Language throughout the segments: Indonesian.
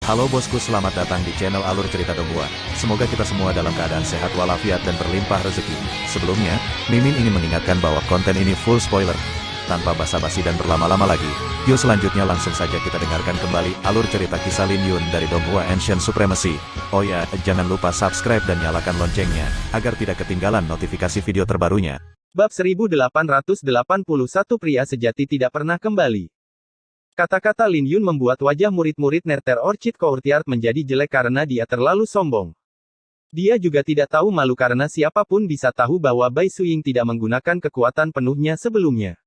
Halo bosku, selamat datang di channel Alur Cerita Donghua. Semoga kita semua dalam keadaan sehat walafiat dan berlimpah rezeki. Sebelumnya, Mimin ingin mengingatkan bahwa konten ini full spoiler. Tanpa basa-basi dan berlama-lama lagi, yuk selanjutnya langsung saja kita dengarkan kembali alur cerita kisah Lin Yun dari Donghua Ancient Supremacy. Oh ya, jangan lupa subscribe dan nyalakan loncengnya, agar tidak ketinggalan notifikasi video terbarunya. Bab 1881 Pria Sejati Tidak Pernah Kembali. Kata-kata Lin Yun membuat wajah murid-murid Nether Orchid Courtyard menjadi jelek karena dia terlalu sombong. Dia juga tidak tahu malu karena siapapun bisa tahu bahwa Bai Suying tidak menggunakan kekuatan penuhnya sebelumnya.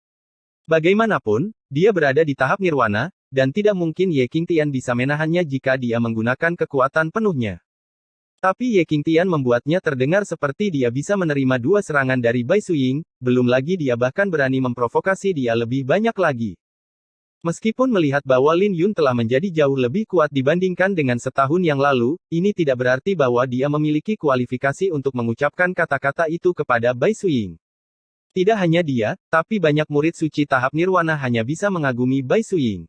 Bagaimanapun, dia berada di tahap nirwana, dan tidak mungkin Ye Qingtian bisa menahannya jika dia menggunakan kekuatan penuhnya. Tapi Ye Qingtian membuatnya terdengar seperti dia bisa menerima dua serangan dari Bai Suying, belum lagi dia bahkan berani memprovokasi dia lebih banyak lagi. Meskipun melihat bahwa Lin Yun telah menjadi jauh lebih kuat dibandingkan dengan setahun yang lalu, ini tidak berarti bahwa dia memiliki kualifikasi untuk mengucapkan kata-kata itu kepada Bai Suying. Tidak hanya dia, tapi banyak murid suci tahap nirwana hanya bisa mengagumi Bai Suying.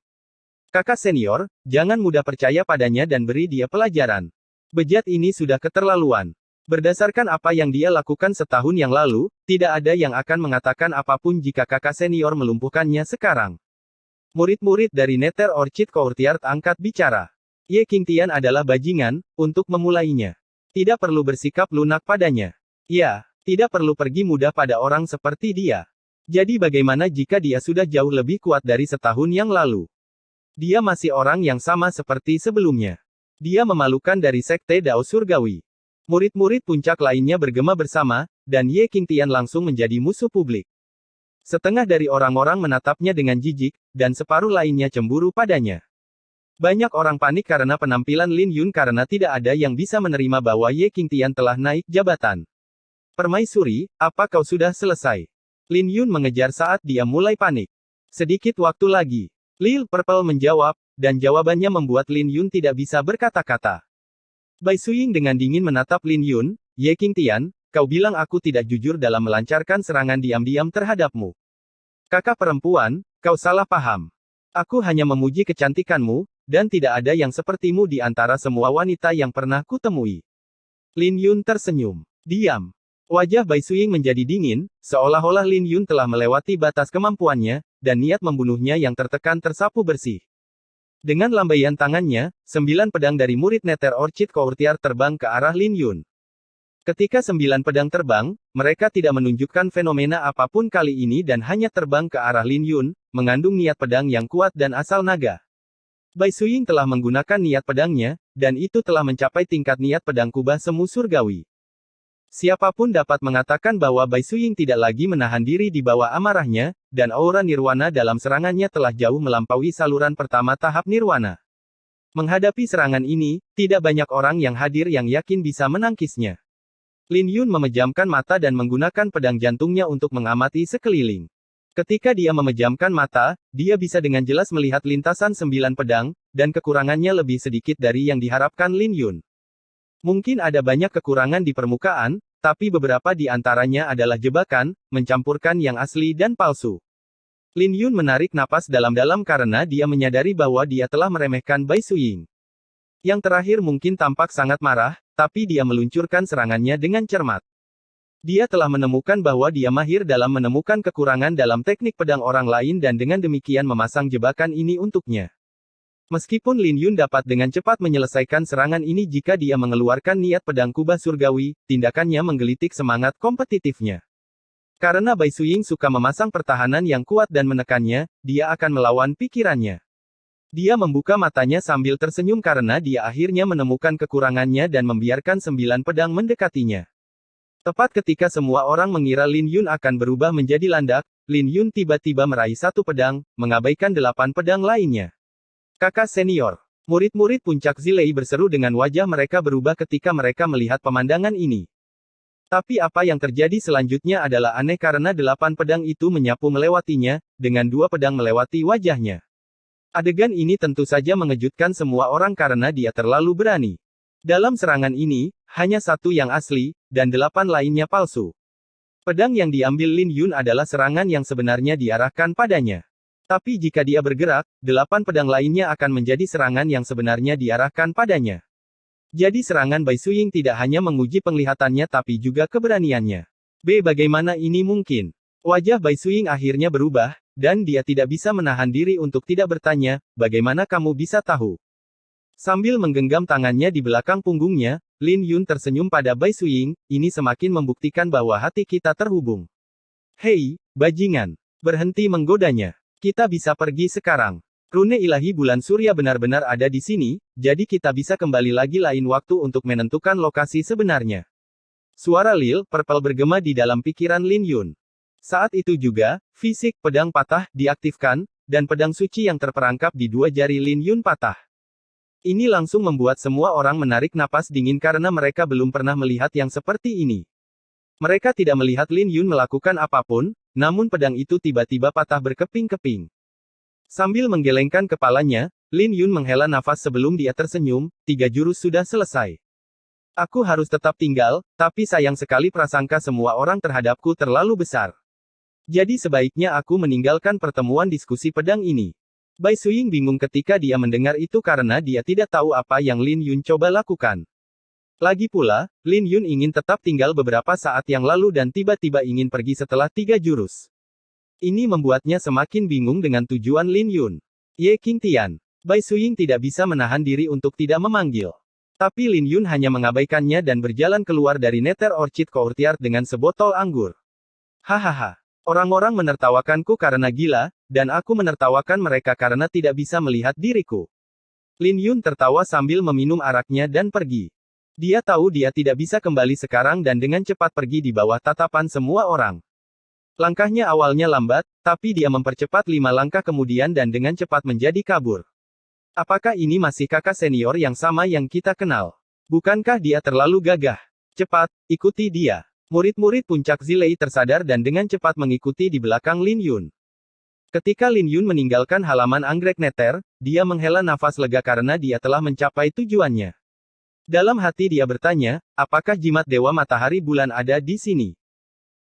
Kakak senior, jangan mudah percaya padanya dan beri dia pelajaran. Bejat ini sudah keterlaluan. Berdasarkan apa yang dia lakukan setahun yang lalu, tidak ada yang akan mengatakan apapun jika kakak senior melumpuhkannya sekarang. Murid-murid dari Nether Orchid Courtyard angkat bicara. Ye Qingtian adalah bajingan, untuk memulainya. Tidak perlu bersikap lunak padanya. Ya, tidak perlu pergi mudah pada orang seperti dia. Jadi bagaimana jika dia sudah jauh lebih kuat dari setahun yang lalu? Dia masih orang yang sama seperti sebelumnya. Dia memalukan dari Sekte Dao Surgawi. Murid-murid puncak lainnya bergema bersama, dan Ye Qingtian langsung menjadi musuh publik. Setengah dari orang-orang menatapnya dengan jijik, dan separuh lainnya cemburu padanya. Banyak orang panik karena penampilan Lin Yun karena tidak ada yang bisa menerima bahwa Ye Qingtian telah naik jabatan. Permaisuri, apa kau sudah selesai? Lin Yun mengejar saat dia mulai panik. Sedikit waktu lagi. Lil Purple menjawab, dan jawabannya membuat Lin Yun tidak bisa berkata-kata. Bai Suying dengan dingin menatap Lin Yun, Ye Qingtian, kau bilang aku tidak jujur dalam melancarkan serangan diam-diam terhadapmu. Kakak perempuan, kau salah paham. Aku hanya memuji kecantikanmu, dan tidak ada yang sepertimu di antara semua wanita yang pernah kutemui. Lin Yun tersenyum. Diam. Wajah Bai Suying menjadi dingin, seolah-olah Lin Yun telah melewati batas kemampuannya, dan niat membunuhnya yang tertekan tersapu bersih. Dengan lambaian tangannya, 9 pedang dari murid Nether Orchid Courtyard terbang ke arah Lin Yun. Ketika 9 pedang terbang, mereka tidak menunjukkan fenomena apapun kali ini dan hanya terbang ke arah Lin Yun, mengandung niat pedang yang kuat dan asal naga. Bai Suying telah menggunakan niat pedangnya, dan itu telah mencapai tingkat niat pedang kubah semu surgawi. Siapapun dapat mengatakan bahwa Bai Suying tidak lagi menahan diri di bawah amarahnya, dan aura nirwana dalam serangannya telah jauh melampaui saluran pertama tahap nirwana. Menghadapi serangan ini, tidak banyak orang yang hadir yang yakin bisa menangkisnya. Lin Yun memejamkan mata dan menggunakan pedang jantungnya untuk mengamati sekeliling. Ketika dia memejamkan mata, dia bisa dengan jelas melihat lintasan 9 pedang, dan kekurangannya lebih sedikit dari yang diharapkan Lin Yun. Mungkin ada banyak kekurangan di permukaan, tapi beberapa di antaranya adalah jebakan, mencampurkan yang asli dan palsu. Lin Yun menarik napas dalam-dalam karena dia menyadari bahwa dia telah meremehkan Bai Suying. Yang terakhir mungkin tampak sangat marah, tapi dia meluncurkan serangannya dengan cermat. Dia telah menemukan bahwa dia mahir dalam menemukan kekurangan dalam teknik pedang orang lain dan dengan demikian memasang jebakan ini untuknya. Meskipun Lin Yun dapat dengan cepat menyelesaikan serangan ini jika dia mengeluarkan niat pedang kubah surgawi, tindakannya menggelitik semangat kompetitifnya. Karena Bai Suying suka memasang pertahanan yang kuat dan menekannya, dia akan melawan pikirannya. Dia membuka matanya sambil tersenyum karena dia akhirnya menemukan kekurangannya dan membiarkan 9 pedang mendekatinya. Tepat ketika semua orang mengira Lin Yun akan berubah menjadi landak, Lin Yun tiba-tiba meraih 1 pedang, mengabaikan 8 pedang lainnya. Kakak senior. Murid-murid puncak Zilei berseru dengan wajah mereka berubah ketika mereka melihat pemandangan ini. Tapi apa yang terjadi selanjutnya adalah aneh karena 8 pedang itu menyapu melewatinya, dengan 2 pedang melewati wajahnya. Adegan ini tentu saja mengejutkan semua orang karena dia terlalu berani. Dalam serangan ini, hanya 1 yang asli, dan 8 lainnya palsu. Pedang yang diambil Lin Yun adalah serangan yang sebenarnya diarahkan padanya. Tapi jika dia bergerak, 8 pedang lainnya akan menjadi serangan yang sebenarnya diarahkan padanya. Jadi serangan Bai Suying tidak hanya menguji penglihatannya tapi juga keberaniannya. Bagaimana ini mungkin? Wajah Bai Suying akhirnya berubah, dan dia tidak bisa menahan diri untuk tidak bertanya, bagaimana kamu bisa tahu? Sambil menggenggam tangannya di belakang punggungnya, Lin Yun tersenyum pada Bai Suying, ini semakin membuktikan bahwa hati kita terhubung. Hei, bajingan, berhenti menggodanya. Kita bisa pergi sekarang. Rune ilahi bulan surya benar-benar ada di sini, jadi kita bisa kembali lagi lain waktu untuk menentukan lokasi sebenarnya. Suara Lil Purple bergema di dalam pikiran Lin Yun. Saat itu juga, fisik pedang patah diaktifkan, dan pedang suci yang terperangkap di 2 jari Lin Yun patah. Ini langsung membuat semua orang menarik napas dingin karena mereka belum pernah melihat yang seperti ini. Mereka tidak melihat Lin Yun melakukan apapun, namun pedang itu tiba-tiba patah berkeping-keping. Sambil menggelengkan kepalanya, Lin Yun menghela nafas sebelum dia tersenyum, 3 jurus sudah selesai. Aku harus tetap tinggal, tapi sayang sekali prasangka semua orang terhadapku terlalu besar. Jadi sebaiknya aku meninggalkan pertemuan diskusi pedang ini. Bai Suying bingung ketika dia mendengar itu karena dia tidak tahu apa yang Lin Yun coba lakukan. Lagi pula, Lin Yun ingin tetap tinggal beberapa saat yang lalu dan tiba-tiba ingin pergi setelah 3 jurus. Ini membuatnya semakin bingung dengan tujuan Lin Yun. Ye Qingtian. Bai Suying tidak bisa menahan diri untuk tidak memanggil. Tapi Lin Yun hanya mengabaikannya dan berjalan keluar dari Nether Orchid Courtyard dengan sebotol anggur. Hahaha. Orang-orang menertawakanku karena gila, dan aku menertawakan mereka karena tidak bisa melihat diriku. Lin Yun tertawa sambil meminum araknya dan pergi. Dia tahu dia tidak bisa kembali sekarang dan dengan cepat pergi di bawah tatapan semua orang. Langkahnya awalnya lambat, tapi dia mempercepat 5 langkah kemudian dan dengan cepat menjadi kabur. Apakah ini masih kakak senior yang sama yang kita kenal? Bukankah dia terlalu gagah? Cepat, ikuti dia. Murid-murid puncak Zilei tersadar dan dengan cepat mengikuti di belakang Lin Yun. Ketika Lin Yun meninggalkan halaman anggrek Nether, dia menghela nafas lega karena dia telah mencapai tujuannya. Dalam hati dia bertanya, apakah jimat Dewa Matahari Bulan ada di sini?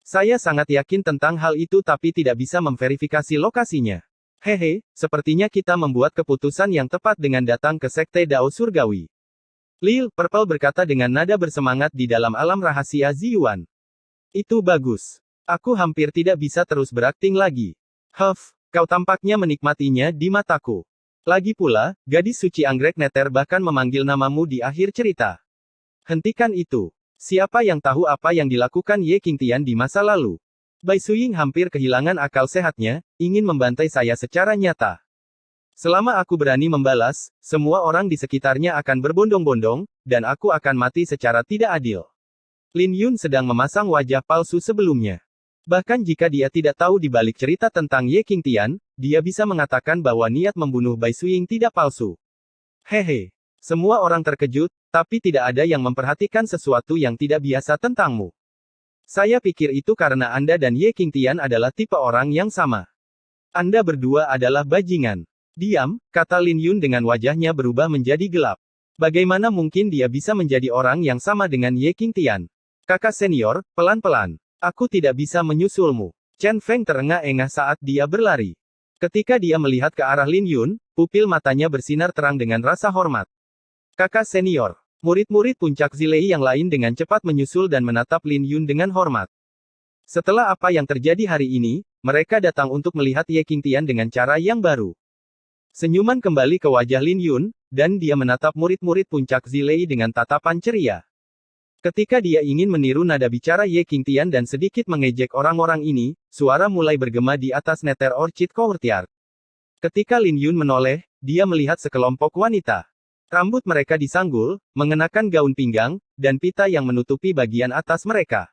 Saya sangat yakin tentang hal itu tapi tidak bisa memverifikasi lokasinya. Hehe, sepertinya kita membuat keputusan yang tepat dengan datang ke Sekte Dao Surgawi. Lil Purple berkata dengan nada bersemangat di dalam alam rahasia Ziyuan. Itu bagus. Aku hampir tidak bisa terus berakting lagi. Kau tampaknya menikmatinya di mataku. Lagi pula, gadis suci anggrek Nether bahkan memanggil namamu di akhir cerita. Hentikan itu. Siapa yang tahu apa yang dilakukan Ye Qingtian di masa lalu? Bai Suying hampir kehilangan akal sehatnya, ingin membantai saya secara nyata. Selama aku berani membalas, semua orang di sekitarnya akan berbondong-bondong, dan aku akan mati secara tidak adil. Lin Yun sedang memasang wajah palsu sebelumnya. Bahkan jika dia tidak tahu di balik cerita tentang Ye Qingtian, dia bisa mengatakan bahwa niat membunuh Bai Suying tidak palsu. Hehe. Semua orang terkejut, tapi tidak ada yang memperhatikan sesuatu yang tidak biasa tentangmu. Saya pikir itu karena Anda dan Ye Qingtian adalah tipe orang yang sama. Anda berdua adalah bajingan. Diam, kata Lin Yun dengan wajahnya berubah menjadi gelap. Bagaimana mungkin dia bisa menjadi orang yang sama dengan Ye Qingtian? Kakak senior, pelan-pelan. Aku tidak bisa menyusulmu. Chen Feng terengah-engah saat dia berlari. Ketika dia melihat ke arah Lin Yun, pupil matanya bersinar terang dengan rasa hormat. Kakak senior. Murid-murid puncak Zilei yang lain dengan cepat menyusul dan menatap Lin Yun dengan hormat. Setelah apa yang terjadi hari ini, mereka datang untuk melihat Ye Qingtian dengan cara yang baru. Senyuman kembali ke wajah Lin Yun, dan dia menatap murid-murid puncak Zilei dengan tatapan ceria. Ketika dia ingin meniru nada bicara Ye Qingtian dan sedikit mengejek orang-orang ini, suara mulai bergema di atas Nether Orchid Courtyard. Ketika Lin Yun menoleh, dia melihat sekelompok wanita. Rambut mereka disanggul, mengenakan gaun pinggang, dan pita yang menutupi bagian atas mereka.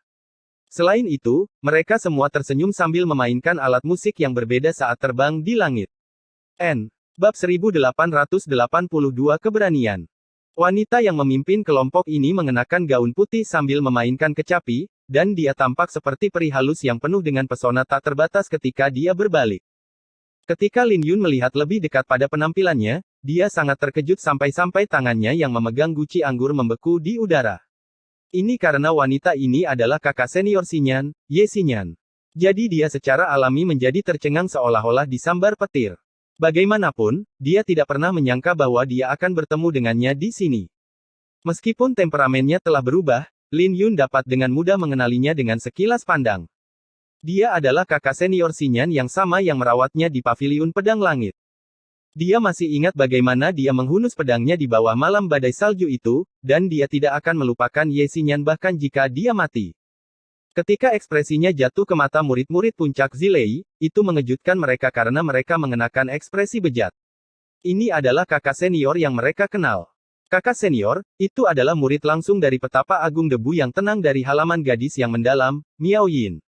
Selain itu, mereka semua tersenyum sambil memainkan alat musik yang berbeda saat terbang di langit. Bab 1882 Keberanian. Wanita yang memimpin kelompok ini mengenakan gaun putih sambil memainkan kecapi, dan dia tampak seperti peri halus yang penuh dengan pesona tak terbatas ketika dia berbalik. Ketika Lin Yun melihat lebih dekat pada penampilannya, dia sangat terkejut sampai-sampai tangannya yang memegang guci anggur membeku di udara. Ini karena wanita ini adalah kakak senior Xinyan, Ye Xinyan. Jadi dia secara alami menjadi tercengang seolah-olah disambar petir. Bagaimanapun, dia tidak pernah menyangka bahwa dia akan bertemu dengannya di sini. Meskipun temperamennya telah berubah, Lin Yun dapat dengan mudah mengenalinya dengan sekilas pandang. Dia adalah kakak senior Xinyan yang sama yang merawatnya di Paviliun Pedang Langit. Dia masih ingat bagaimana dia menghunus pedangnya di bawah malam badai salju itu, dan dia tidak akan melupakan Ye Xinyan bahkan jika dia mati. Ketika ekspresinya jatuh ke mata murid-murid puncak Zilei, itu mengejutkan mereka karena mereka mengenakan ekspresi bejat. Ini adalah kakak senior yang mereka kenal. Kakak senior, itu adalah murid langsung dari petapa agung debu yang tenang dari halaman gadis yang mendalam, Miao Yin.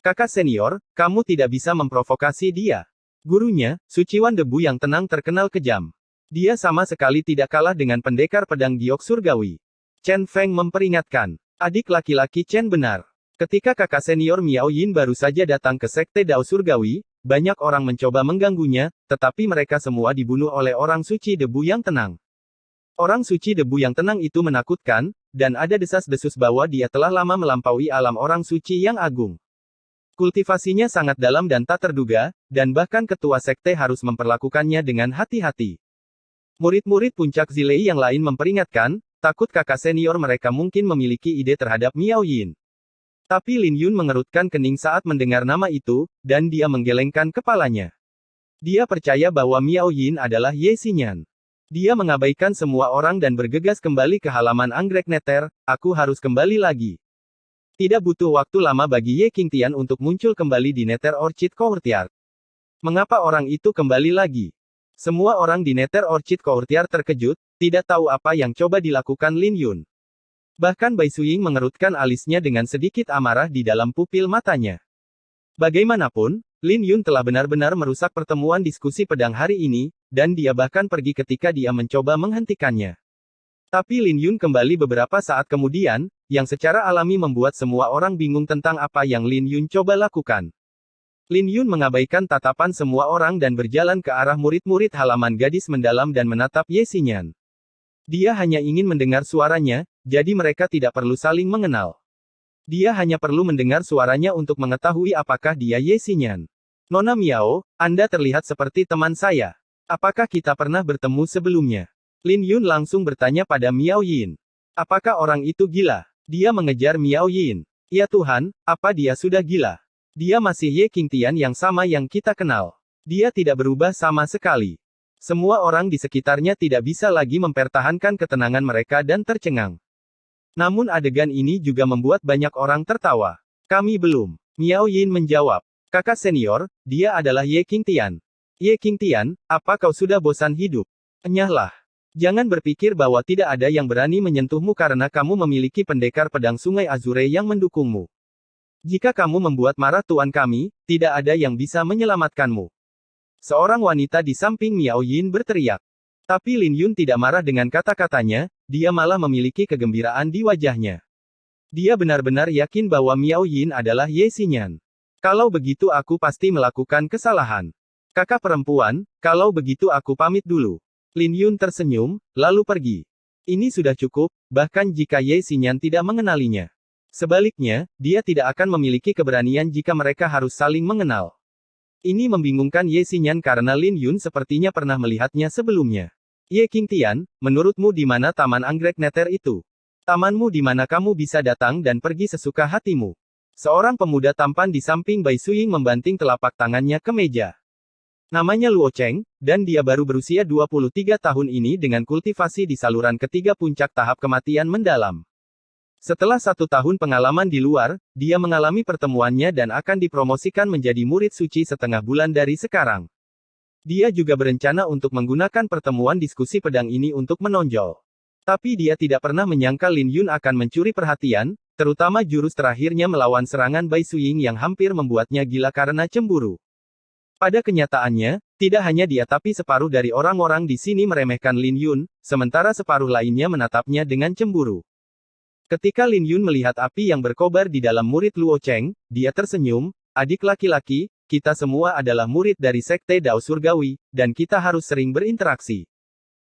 Kakak senior, kamu tidak bisa memprovokasi dia. Gurunya, suciwan debu yang tenang terkenal kejam. Dia sama sekali tidak kalah dengan pendekar pedang giok surgawi. Chen Feng memperingatkan. Adik laki-laki Chen benar. Ketika kakak senior Miao Yin baru saja datang ke Sekte Dao Surgawi, banyak orang mencoba mengganggunya, tetapi mereka semua dibunuh oleh orang suci debu yang tenang. Orang suci debu yang tenang itu menakutkan, dan ada desas-desus bahwa dia telah lama melampaui alam orang suci yang agung. Kultivasinya sangat dalam dan tak terduga, dan bahkan ketua sekte harus memperlakukannya dengan hati-hati. Murid-murid puncak Zilei yang lain memperingatkan, takut kakak senior mereka mungkin memiliki ide terhadap Miao Yin. Tapi Lin Yun mengerutkan kening saat mendengar nama itu, dan dia menggelengkan kepalanya. Dia percaya bahwa Miao Yin adalah Ye Xinyan. Dia mengabaikan semua orang dan bergegas kembali ke halaman anggrek neter, aku harus kembali lagi. Tidak butuh waktu lama bagi Ye Qingtian untuk muncul kembali di Nether Orchid Courtyard. Mengapa orang itu kembali lagi? Semua orang di Nether Orchid Courtyard terkejut, tidak tahu apa yang coba dilakukan Lin Yun. Bahkan Bai Suying mengerutkan alisnya dengan sedikit amarah di dalam pupil matanya. Bagaimanapun, Lin Yun telah benar-benar merusak pertemuan diskusi pedang hari ini, dan dia bahkan pergi ketika dia mencoba menghentikannya. Tapi Lin Yun kembali beberapa saat kemudian, yang secara alami membuat semua orang bingung tentang apa yang Lin Yun coba lakukan. Lin Yun mengabaikan tatapan semua orang dan berjalan ke arah murid-murid halaman gadis mendalam dan menatap Ye Xinyan. Dia hanya ingin mendengar suaranya, jadi mereka tidak perlu saling mengenal. Dia hanya perlu mendengar suaranya untuk mengetahui apakah dia Ye Xinyan. Nona Miao, Anda terlihat seperti teman saya. Apakah kita pernah bertemu sebelumnya? Lin Yun langsung bertanya pada Miao Yin. Apakah orang itu gila? Dia mengejar Miao Yin. Ya Tuhan, apa dia sudah gila? Dia masih Ye Qingtian yang sama yang kita kenal. Dia tidak berubah sama sekali. Semua orang di sekitarnya tidak bisa lagi mempertahankan ketenangan mereka dan tercengang. Namun adegan ini juga membuat banyak orang tertawa. Kami belum. Miao Yin menjawab. Kakak senior, dia adalah Ye Qingtian. Ye Qingtian, apa kau sudah bosan hidup? Enyahlah. Jangan berpikir bahwa tidak ada yang berani menyentuhmu karena kamu memiliki pendekar pedang Sungai Azure yang mendukungmu. Jika kamu membuat marah tuan kami, tidak ada yang bisa menyelamatkanmu. Seorang wanita di samping Miao Yin berteriak. Tapi Lin Yun tidak marah dengan kata-katanya, dia malah memiliki kegembiraan di wajahnya. Dia benar-benar yakin bahwa Miao Yin adalah Ye Xinyan. Kalau begitu aku pasti melakukan kesalahan. Kakak perempuan, kalau begitu aku pamit dulu. Lin Yun tersenyum, lalu pergi. Ini sudah cukup, bahkan jika Ye Xinyan tidak mengenalinya. Sebaliknya, dia tidak akan memiliki keberanian jika mereka harus saling mengenal. Ini membingungkan Ye Xinyan karena Lin Yun sepertinya pernah melihatnya sebelumnya. Ye Qingtian, menurutmu di mana taman anggrek neter itu? Tamanmu di mana kamu bisa datang dan pergi sesuka hatimu? Seorang pemuda tampan di samping Bai Suying membanting telapak tangannya ke meja. Namanya Luo Cheng, dan dia baru berusia 23 tahun ini dengan kultivasi di saluran ketiga puncak tahap kematian mendalam. Setelah 1 tahun pengalaman di luar, dia mengalami pertemuannya dan akan dipromosikan menjadi murid suci setengah bulan dari sekarang. Dia juga berencana untuk menggunakan pertemuan diskusi pedang ini untuk menonjol. Tapi dia tidak pernah menyangka Lin Yun akan mencuri perhatian, terutama jurus terakhirnya melawan serangan Bai Suying yang hampir membuatnya gila karena cemburu. Pada kenyataannya, tidak hanya dia tapi separuh dari orang-orang di sini meremehkan Lin Yun, sementara separuh lainnya menatapnya dengan cemburu. Ketika Lin Yun melihat api yang berkobar di dalam murid Luo Cheng, dia tersenyum, adik laki-laki, kita semua adalah murid dari Sekte Dao Surgawi, dan kita harus sering berinteraksi.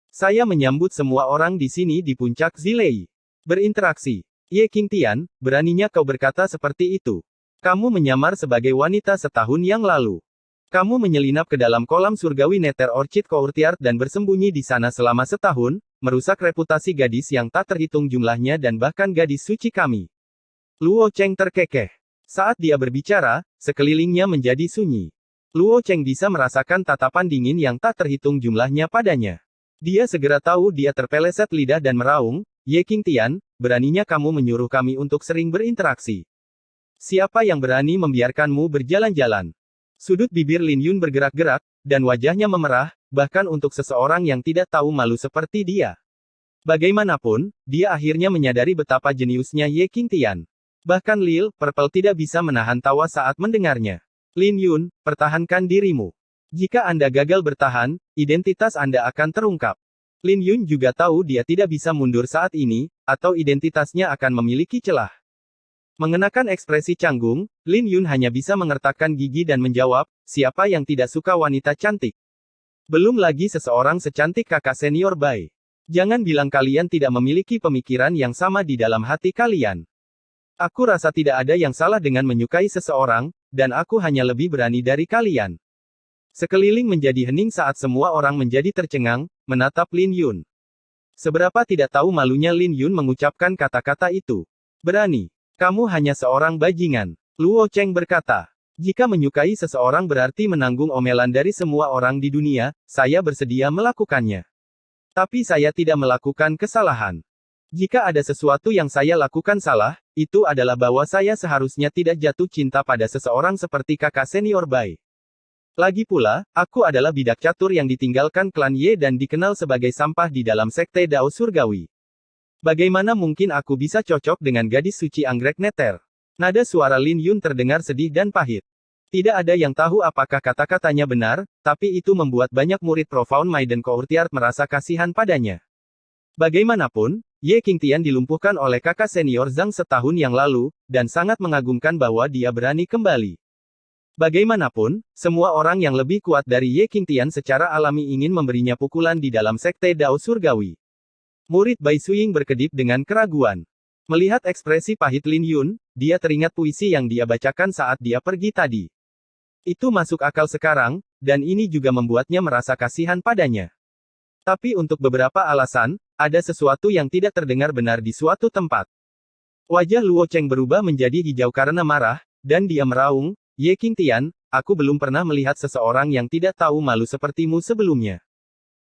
Saya menyambut semua orang di sini di puncak Zilei. Berinteraksi. Ye Qingtian, beraninya kau berkata seperti itu. Kamu menyamar sebagai wanita setahun yang lalu. Kamu menyelinap ke dalam kolam surgawi Nether Orchid Courtyard dan bersembunyi di sana selama setahun, merusak reputasi gadis yang tak terhitung jumlahnya dan bahkan gadis suci kami. Luo Cheng terkekeh. Saat dia berbicara, sekelilingnya menjadi sunyi. Luo Cheng bisa merasakan tatapan dingin yang tak terhitung jumlahnya padanya. Dia segera tahu dia terpeleset lidah dan meraung, "Ye Qingtian, beraninya kamu menyuruh kami untuk sering berinteraksi. Siapa yang berani membiarkanmu berjalan-jalan?" Sudut bibir Lin Yun bergerak-gerak, dan wajahnya memerah, bahkan untuk seseorang yang tidak tahu malu seperti dia. Bagaimanapun, dia akhirnya menyadari betapa jeniusnya Ye Qingtian. Bahkan Lil Purple tidak bisa menahan tawa saat mendengarnya. "Lin Yun, pertahankan dirimu. Jika Anda gagal bertahan, identitas Anda akan terungkap." Lin Yun juga tahu dia tidak bisa mundur saat ini, atau identitasnya akan memiliki celah. Mengenakan ekspresi canggung, Lin Yun hanya bisa mengertakkan gigi dan menjawab, "Siapa yang tidak suka wanita cantik? Belum lagi seseorang secantik kakak senior Bai. Jangan bilang kalian tidak memiliki pemikiran yang sama di dalam hati kalian. Aku rasa tidak ada yang salah dengan menyukai seseorang, dan aku hanya lebih berani dari kalian." Sekeliling menjadi hening saat semua orang menjadi tercengang, menatap Lin Yun. Seberapa tidak tahu malunya Lin Yun mengucapkan kata-kata itu. "Berani. Kamu hanya seorang bajingan." Luo Cheng berkata. "Jika menyukai seseorang berarti menanggung omelan dari semua orang di dunia, saya bersedia melakukannya. Tapi saya tidak melakukan kesalahan. Jika ada sesuatu yang saya lakukan salah, itu adalah bahwa saya seharusnya tidak jatuh cinta pada seseorang seperti kakak senior Bai. Lagi pula, aku adalah bidak catur yang ditinggalkan klan Ye dan dikenal sebagai sampah di dalam sekte Dao Surgawi. Bagaimana mungkin aku bisa cocok dengan gadis suci anggrek Nether?" Nada suara Lin Yun terdengar sedih dan pahit. Tidak ada yang tahu apakah kata-katanya benar, tapi itu membuat banyak murid Profound Maiden Courtyard merasa kasihan padanya. Bagaimanapun, Ye Qingtian dilumpuhkan oleh kakak senior Zhang setahun yang lalu, dan sangat mengagumkan bahwa dia berani kembali. Bagaimanapun, semua orang yang lebih kuat dari Ye Qingtian secara alami ingin memberinya pukulan di dalam sekte Dao Surgawi. Murid Bai Suiying berkedip dengan keraguan. Melihat ekspresi pahit Lin Yun, dia teringat puisi yang dia bacakan saat dia pergi tadi. Itu masuk akal sekarang, dan ini juga membuatnya merasa kasihan padanya. Tapi untuk beberapa alasan, ada sesuatu yang tidak terdengar benar di suatu tempat. Wajah Luo Cheng berubah menjadi hijau karena marah, dan dia meraung, "Ye Qingtian, aku belum pernah melihat seseorang yang tidak tahu malu sepertimu sebelumnya.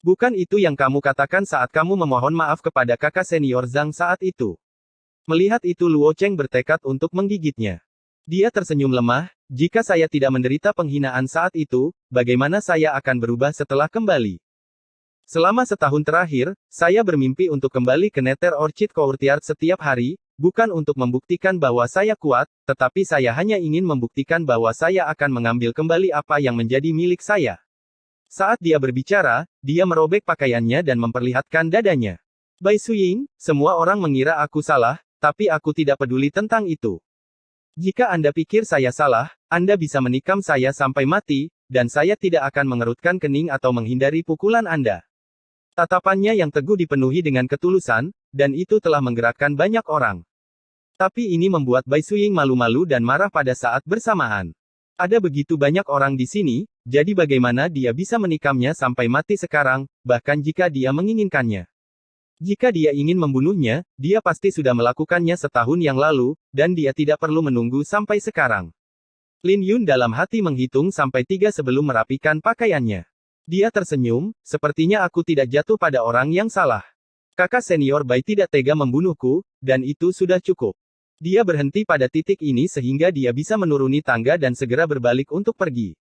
Bukan itu yang kamu katakan saat kamu memohon maaf kepada kakak senior Zhang saat itu?" Melihat itu Luo Cheng bertekad untuk menggigitnya. Dia tersenyum lemah, "Jika saya tidak menderita penghinaan saat itu, bagaimana saya akan berubah setelah kembali? Selama setahun terakhir, saya bermimpi untuk kembali ke Nether Orchid Courtyard setiap hari, bukan untuk membuktikan bahwa saya kuat, tetapi saya hanya ingin membuktikan bahwa saya akan mengambil kembali apa yang menjadi milik saya." Saat dia berbicara, dia merobek pakaiannya dan memperlihatkan dadanya. "Bai Suiying, semua orang mengira aku salah, tapi aku tidak peduli tentang itu. Jika Anda pikir saya salah, Anda bisa menikam saya sampai mati, dan saya tidak akan mengerutkan kening atau menghindari pukulan Anda." Tatapannya yang teguh dipenuhi dengan ketulusan, dan itu telah menggerakkan banyak orang. Tapi ini membuat Bai Suiying malu-malu dan marah pada saat bersamaan. Ada begitu banyak orang di sini, jadi bagaimana dia bisa menikamnya sampai mati sekarang, bahkan jika dia menginginkannya. Jika dia ingin membunuhnya, dia pasti sudah melakukannya setahun yang lalu, dan dia tidak perlu menunggu sampai sekarang. Lin Yun dalam hati menghitung sampai 3 sebelum merapikan pakaiannya. Dia tersenyum, "Sepertinya aku tidak jatuh pada orang yang salah. Kakak senior Bai tidak tega membunuhku, dan itu sudah cukup." Dia berhenti pada titik ini sehingga dia bisa menuruni tangga dan segera berbalik untuk pergi.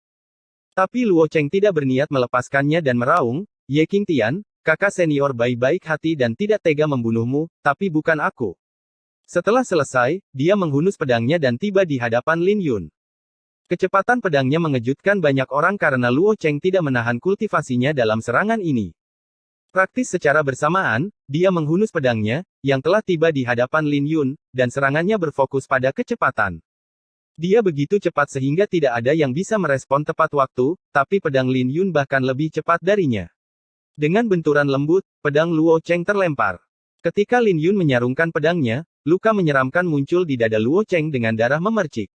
Tapi Luo Cheng tidak berniat melepaskannya dan meraung, "Ye Qingtian, kakak senior Bai baik hati dan tidak tega membunuhmu, tapi bukan aku." Setelah selesai, dia menghunus pedangnya dan tiba di hadapan Lin Yun. Kecepatan pedangnya mengejutkan banyak orang karena Luo Cheng tidak menahan kultivasinya dalam serangan ini. Praktis secara bersamaan, dia menghunus pedangnya, yang telah tiba di hadapan Lin Yun, dan serangannya berfokus pada kecepatan. Dia begitu cepat sehingga tidak ada yang bisa merespon tepat waktu, tapi pedang Lin Yun bahkan lebih cepat darinya. Dengan benturan lembut, pedang Luo Cheng terlempar. Ketika Lin Yun menyarungkan pedangnya, luka menyeramkan muncul di dada Luo Cheng dengan darah memercik.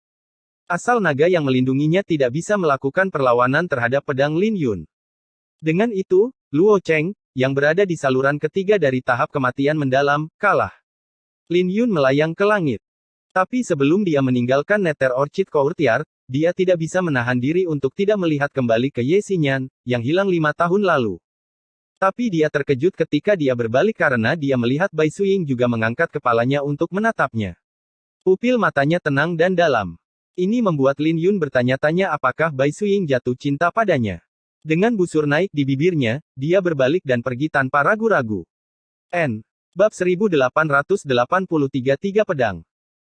Asal naga yang melindunginya tidak bisa melakukan perlawanan terhadap pedang Lin Yun. Dengan itu, Luo Cheng, yang berada di saluran ketiga dari tahap kematian mendalam, kalah. Lin Yun melayang ke langit. Tapi sebelum dia meninggalkan Nether Orchid Courtyard, dia tidak bisa menahan diri untuk tidak melihat kembali ke Ye Xinyan, yang hilang 5 tahun lalu. Tapi dia terkejut ketika dia berbalik karena dia melihat Bai Suiying juga mengangkat kepalanya untuk menatapnya. Pupil matanya tenang dan dalam. Ini membuat Lin Yun bertanya-tanya apakah Bai Suiying jatuh cinta padanya. Dengan busur naik di bibirnya, dia berbalik dan pergi tanpa ragu-ragu. Bab 1883 3 pedang.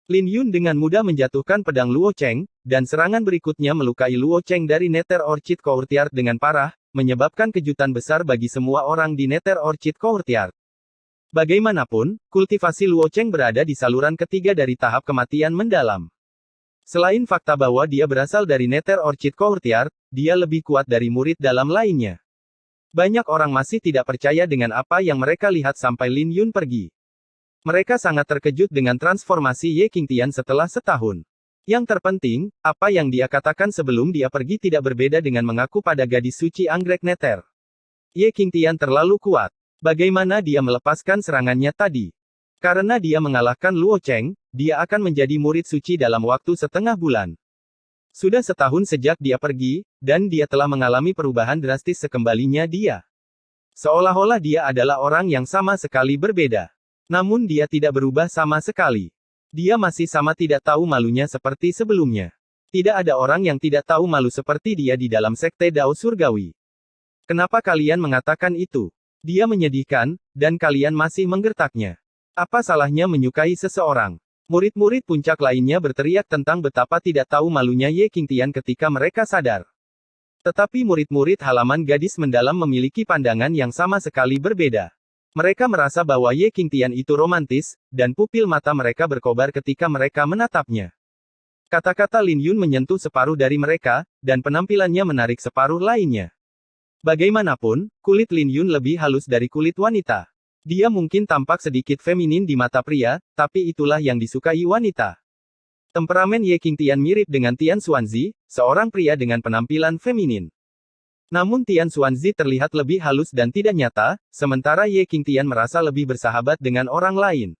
Lin Yun dengan mudah menjatuhkan pedang Luo Cheng, dan serangan berikutnya melukai Luo Cheng dari Nether Orchid Courtyard dengan parah, menyebabkan kejutan besar bagi semua orang di Nether Orchid Courtyard. Bagaimanapun, kultivasi Luo Cheng berada di saluran ketiga dari tahap kematian mendalam. Selain fakta bahwa dia berasal dari Nether Orchid Courtyard, dia lebih kuat dari murid dalam lainnya. Banyak orang masih tidak percaya dengan apa yang mereka lihat sampai Lin Yun pergi. Mereka sangat terkejut dengan transformasi Ye Qingtian setelah setahun. Yang terpenting, apa yang dia katakan sebelum dia pergi tidak berbeda dengan mengaku pada gadis suci anggrek Nether. Ye Qingtian terlalu kuat. Bagaimana dia melepaskan serangannya tadi? Karena dia mengalahkan Luo Cheng, dia akan menjadi murid suci dalam waktu setengah bulan. Sudah setahun sejak dia pergi, dan dia telah mengalami perubahan drastis sekembalinya dia. Seolah-olah dia adalah orang yang sama sekali berbeda. Namun dia tidak berubah sama sekali. Dia masih sama tidak tahu malunya seperti sebelumnya. Tidak ada orang yang tidak tahu malu seperti dia di dalam sekte Dao Surgawi. Kenapa kalian mengatakan itu? Dia menyedihkan, dan kalian masih menggertaknya. Apa salahnya menyukai seseorang? Murid-murid puncak lainnya berteriak tentang betapa tidak tahu malunya Ye Qingtian ketika mereka sadar. Tetapi murid-murid halaman gadis mendalam memiliki pandangan yang sama sekali berbeda. Mereka merasa bahwa Ye Qingtian itu romantis, dan pupil mata mereka berkobar ketika mereka menatapnya. Kata-kata Lin Yun menyentuh separuh dari mereka, dan penampilannya menarik separuh lainnya. Bagaimanapun, kulit Lin Yun lebih halus dari kulit wanita. Dia mungkin tampak sedikit feminin di mata pria, tapi itulah yang disukai wanita. Temperamen Ye Qingtian mirip dengan Tian Xuanzi, seorang pria dengan penampilan feminin. Namun Tian Xuanzi terlihat lebih halus dan tidak nyata, sementara Ye Qingtian merasa lebih bersahabat dengan orang lain.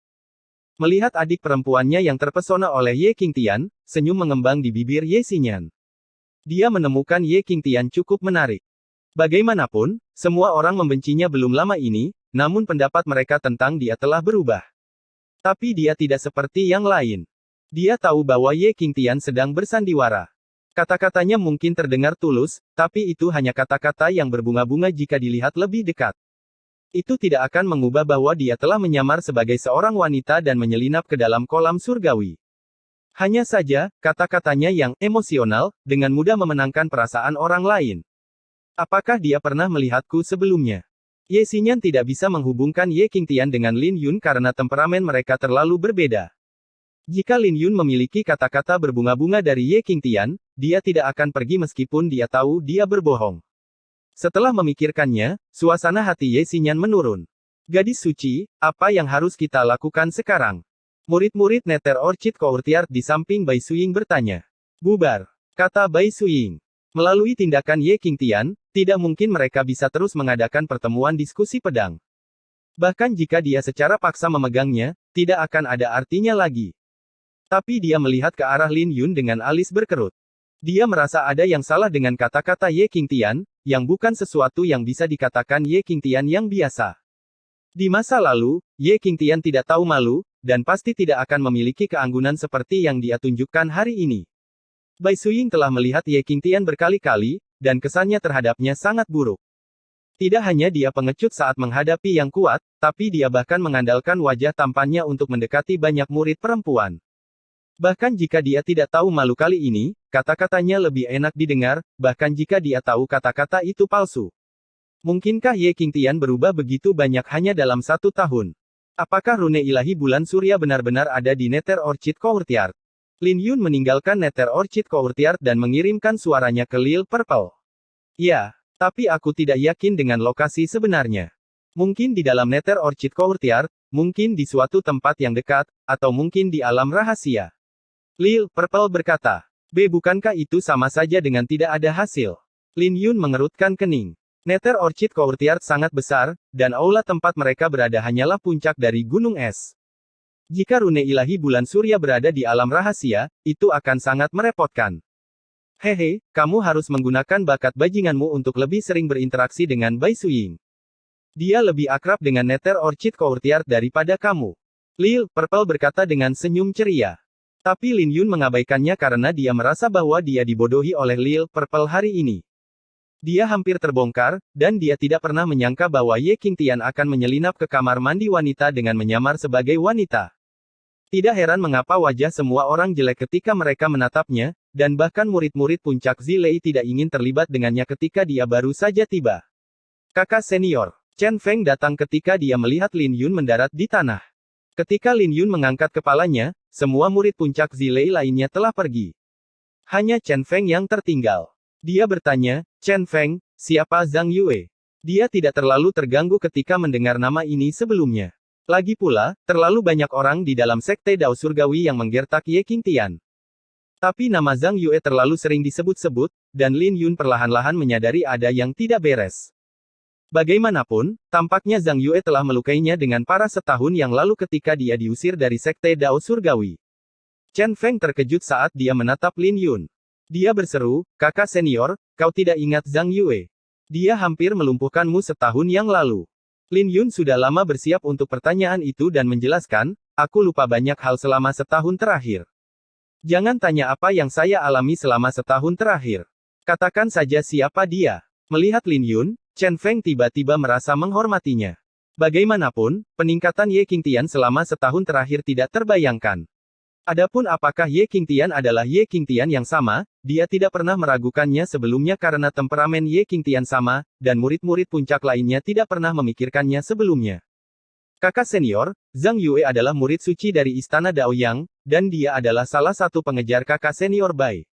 Melihat adik perempuannya yang terpesona oleh Ye Qingtian, senyum mengembang di bibir Ye Xinyan. Dia menemukan Ye Qingtian cukup menarik. Bagaimanapun, semua orang membencinya belum lama ini, namun pendapat mereka tentang dia telah berubah. Tapi dia tidak seperti yang lain. Dia tahu bahwa Ye Qingtian sedang bersandiwara. Kata-katanya mungkin terdengar tulus, tapi itu hanya kata-kata yang berbunga-bunga jika dilihat lebih dekat. Itu tidak akan mengubah bahwa dia telah menyamar sebagai seorang wanita dan menyelinap ke dalam kolam surgawi. Hanya saja, kata-katanya yang emosional, dengan mudah memenangkan perasaan orang lain. Apakah dia pernah melihatku sebelumnya? Ye Xinyan tidak bisa menghubungkan Ye Qingtian dengan Lin Yun karena temperamen mereka terlalu berbeda. Jika Lin Yun memiliki kata-kata berbunga-bunga dari Ye Qingtian, dia tidak akan pergi meskipun dia tahu dia berbohong. Setelah memikirkannya, suasana hati Ye Xinyan menurun. Gadis suci, apa yang harus kita lakukan sekarang? Murid-murid Nether Orchid Courtyard di samping Bai Suiying bertanya. Bubar, kata Bai Suiying. Melalui tindakan Ye Qingtian, tidak mungkin mereka bisa terus mengadakan pertemuan diskusi pedang. Bahkan jika dia secara paksa memegangnya, tidak akan ada artinya lagi. Tapi dia melihat ke arah Lin Yun dengan alis berkerut. Dia merasa ada yang salah dengan kata-kata Ye Qingtian, yang bukan sesuatu yang bisa dikatakan Ye Qingtian yang biasa. Di masa lalu, Ye Qingtian tidak tahu malu, dan pasti tidak akan memiliki keanggunan seperti yang dia tunjukkan hari ini. Bai Suiying telah melihat Ye Qingtian berkali-kali, dan kesannya terhadapnya sangat buruk. Tidak hanya dia pengecut saat menghadapi yang kuat, tapi dia bahkan mengandalkan wajah tampannya untuk mendekati banyak murid perempuan. Bahkan jika dia tidak tahu malu kali ini, kata-katanya lebih enak didengar, bahkan jika dia tahu kata-kata itu palsu. Mungkinkah Ye Qingtian berubah begitu banyak hanya dalam 1 tahun? Apakah rune ilahi bulan surya benar-benar ada di Nether Orchid Courtyard? Lin Yun meninggalkan Nether Orchid Courtyard dan mengirimkan suaranya ke Lil Purple. Ya, tapi aku tidak yakin dengan lokasi sebenarnya. Mungkin di dalam Nether Orchid Courtyard, mungkin di suatu tempat yang dekat, atau mungkin di alam rahasia. Lil Purple berkata. Bukankah itu sama saja dengan tidak ada hasil? Lin Yun mengerutkan kening. Nether Orchid Courtyard sangat besar, dan aula tempat mereka berada hanyalah puncak dari gunung es. Jika rune ilahi bulan surya berada di alam rahasia, itu akan sangat merepotkan. Hehe, kamu harus menggunakan bakat bajinganmu untuk lebih sering berinteraksi dengan Bai Suying. Dia lebih akrab dengan Nether Orchid Courtyard daripada kamu. Lil Purple berkata dengan senyum ceria. Tapi Lin Yun mengabaikannya karena dia merasa bahwa dia dibodohi oleh Lil Purple hari ini. Dia hampir terbongkar, dan dia tidak pernah menyangka bahwa Ye Qingtian akan menyelinap ke kamar mandi wanita dengan menyamar sebagai wanita. Tidak heran mengapa wajah semua orang jelek ketika mereka menatapnya, dan bahkan murid-murid puncak Zilei tidak ingin terlibat dengannya ketika dia baru saja tiba. Kakak senior, Chen Feng datang ketika dia melihat Lin Yun mendarat di tanah. Ketika Lin Yun mengangkat kepalanya, semua murid puncak Zilei lainnya telah pergi. Hanya Chen Feng yang tertinggal. Dia bertanya, Chen Feng, siapa Zhang Yue? Dia tidak terlalu terganggu ketika mendengar nama ini sebelumnya. Lagi pula, terlalu banyak orang di dalam sekte Dao Surgawi yang menggertak Ye Qingtian. Tapi nama Zhang Yue terlalu sering disebut-sebut, dan Lin Yun perlahan-lahan menyadari ada yang tidak beres. Bagaimanapun, tampaknya Zhang Yue telah melukainya dengan parah setahun yang lalu ketika dia diusir dari sekte Dao Surgawi. Chen Feng terkejut saat dia menatap Lin Yun. Dia berseru, kakak senior, kau tidak ingat Zhang Yue? Dia hampir melumpuhkanmu setahun yang lalu. Lin Yun sudah lama bersiap untuk pertanyaan itu dan menjelaskan, aku lupa banyak hal selama setahun terakhir. Jangan tanya apa yang saya alami selama setahun terakhir. Katakan saja siapa dia. Melihat Lin Yun, Chen Feng tiba-tiba merasa menghormatinya. Bagaimanapun, peningkatan Ye Qingtian selama setahun terakhir tidak terbayangkan. Adapun apakah Ye Qingtian adalah Ye Qingtian yang sama, dia tidak pernah meragukannya sebelumnya karena temperamen Ye Qingtian sama, dan murid-murid puncak lainnya tidak pernah memikirkannya sebelumnya. Kakak senior, Zhang Yue adalah murid suci dari Istana Daoyang, dan dia adalah salah satu pengejar kakak senior Bai.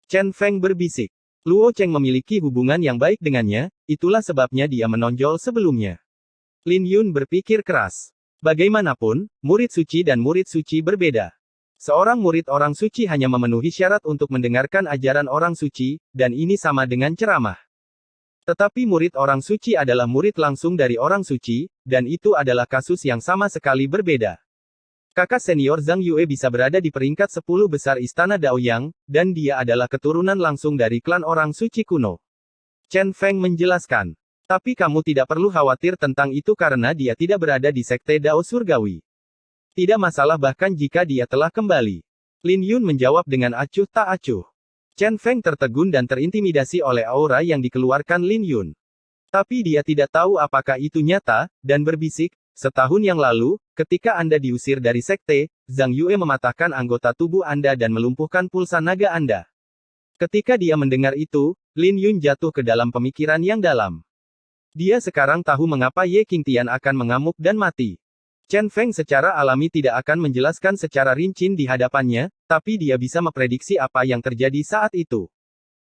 Chen Feng berbisik. Luo Cheng memiliki hubungan yang baik dengannya, itulah sebabnya dia menonjol sebelumnya. Lin Yun berpikir keras. Bagaimanapun, murid suci dan murid suci berbeda. Seorang murid orang suci hanya memenuhi syarat untuk mendengarkan ajaran orang suci, dan ini sama dengan ceramah. Tetapi murid orang suci adalah murid langsung dari orang suci, dan itu adalah kasus yang sama sekali berbeda. Kakak senior Zhang Yue bisa berada di peringkat 10 besar Istana Daoyang, dan dia adalah keturunan langsung dari klan orang suci kuno. Chen Feng menjelaskan. Tapi kamu tidak perlu khawatir tentang itu karena dia tidak berada di sekte Dao Surgawi. Tidak masalah bahkan jika dia telah kembali. Lin Yun menjawab dengan acuh tak acuh. Chen Feng tertegun dan terintimidasi oleh aura yang dikeluarkan Lin Yun. Tapi dia tidak tahu apakah itu nyata, dan berbisik, setahun yang lalu, ketika Anda diusir dari sekte, Zhang Yue mematahkan anggota tubuh Anda dan melumpuhkan pulsa naga Anda. Ketika dia mendengar itu, Lin Yun jatuh ke dalam pemikiran yang dalam. Dia sekarang tahu mengapa Ye Qingtian akan mengamuk dan mati. Chen Feng secara alami tidak akan menjelaskan secara rinci di hadapannya, tapi dia bisa memprediksi apa yang terjadi saat itu.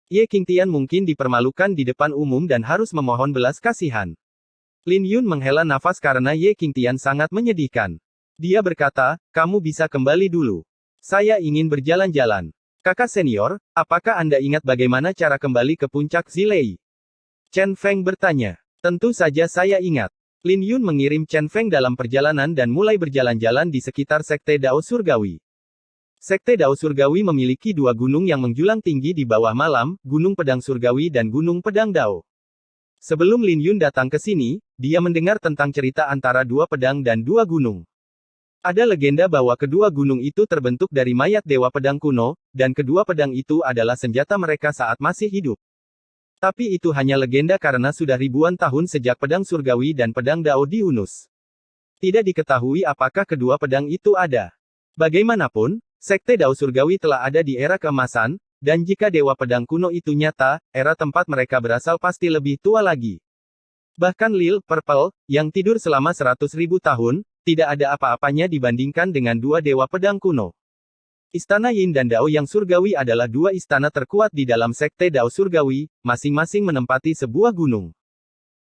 Ye Qingtian mungkin dipermalukan di depan umum dan harus memohon belas kasihan. Lin Yun menghela nafas karena Ye Qingtian sangat menyedihkan. Dia berkata, kamu bisa kembali dulu. Saya ingin berjalan-jalan. Kakak senior, apakah Anda ingat bagaimana cara kembali ke puncak Zilei? Chen Feng bertanya. Tentu saja saya ingat. Lin Yun mengirim Chen Feng dalam perjalanan dan mulai berjalan-jalan di sekitar sekte Dao Surgawi. Sekte Dao Surgawi memiliki dua gunung yang menjulang tinggi di bawah malam, Gunung Pedang Surgawi dan Gunung Pedang Dao. Sebelum Lin Yun datang ke sini, dia mendengar tentang cerita antara dua pedang dan dua gunung. Ada legenda bahwa kedua gunung itu terbentuk dari mayat dewa pedang kuno, dan kedua pedang itu adalah senjata mereka saat masih hidup. Tapi itu hanya legenda karena sudah ribuan tahun sejak pedang surgawi dan pedang Dao dihunus. Tidak diketahui apakah kedua pedang itu ada. Bagaimanapun, sekte Dao Surgawi telah ada di era keemasan, dan jika dewa pedang kuno itu nyata, era tempat mereka berasal pasti lebih tua lagi. Bahkan Lil Purple, yang tidur selama 100.000 tahun, tidak ada apa-apanya dibandingkan dengan dua dewa pedang kuno. Istana Yin dan Dao yang surgawi adalah dua istana terkuat di dalam sekte Dao Surgawi, masing-masing menempati sebuah gunung.